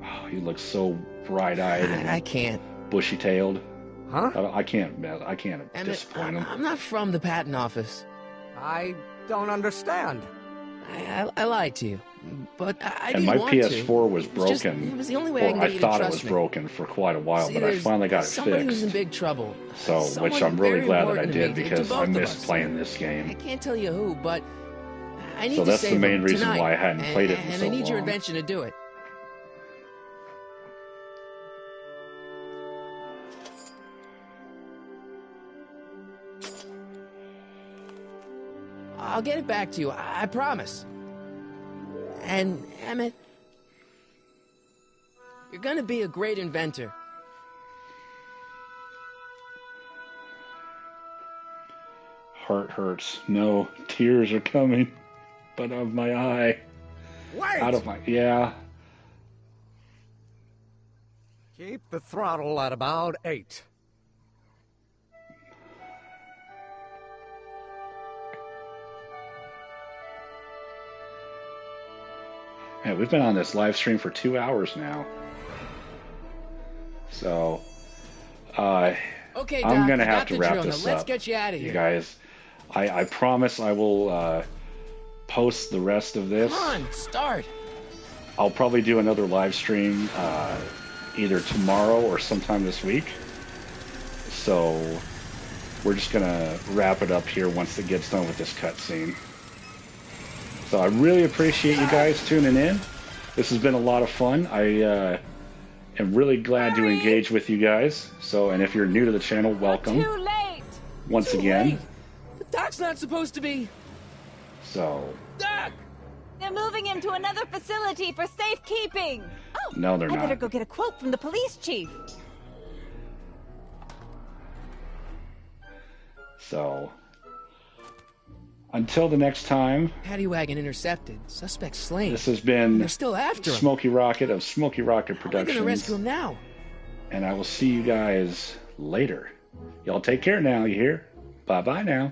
Oh, you look so bright-eyed and I can't. bushy-tailed. Huh? I can't Emmett, disappoint him. I'm not from the patent office. I don't understand. I lied to you, but I And didn't my want PS4 to. was It was just- broken. it was the only way I can or get you to thought it trust was me. broken for quite a while, See, but I there's finally got it somebody who's in fixed. big trouble. So, which Someone I'm really very glad that I important to did me, to because both I of missed us. playing this I game. can't tell you who, but I need So to that's the save main him reason tonight, why I hadn't played it in and so I need your long. invention to do it. I'll get it back to you, I promise. And, Emmett, you're gonna be a great inventor. Heart hurts. No, tears are coming, but of my eye. Wait! Out of my, yeah. Keep the throttle at about 8. Man, we've been on this live stream for 2 hours now. So, Okay, Doc, I'm gonna I have got to the wrap drill. this Now let's up. get you out of You here. guys, I promise I will post the rest of this. Come on, start. I'll probably do another live stream either tomorrow or sometime this week. So we're just gonna wrap it up here once it gets done with this cutscene. So I really appreciate you guys tuning in. This has been a lot of fun. I am really glad to engage with you guys. So, and if you're new to the channel, welcome. Too late! Once Too again. late. The Doc's not supposed to be. So, Doc! They're moving him to another facility for safekeeping. Oh, no, they're I better not. go get a quote from the police chief. So, until the next time, Paddy wagon intercepted. Suspect slain. this has been They're still after him. Smokey Rocket of Smokey Rocket We're gonna rescue Productions. him now. And I will see you guys later. Y'all take care now, you hear? Bye-bye now.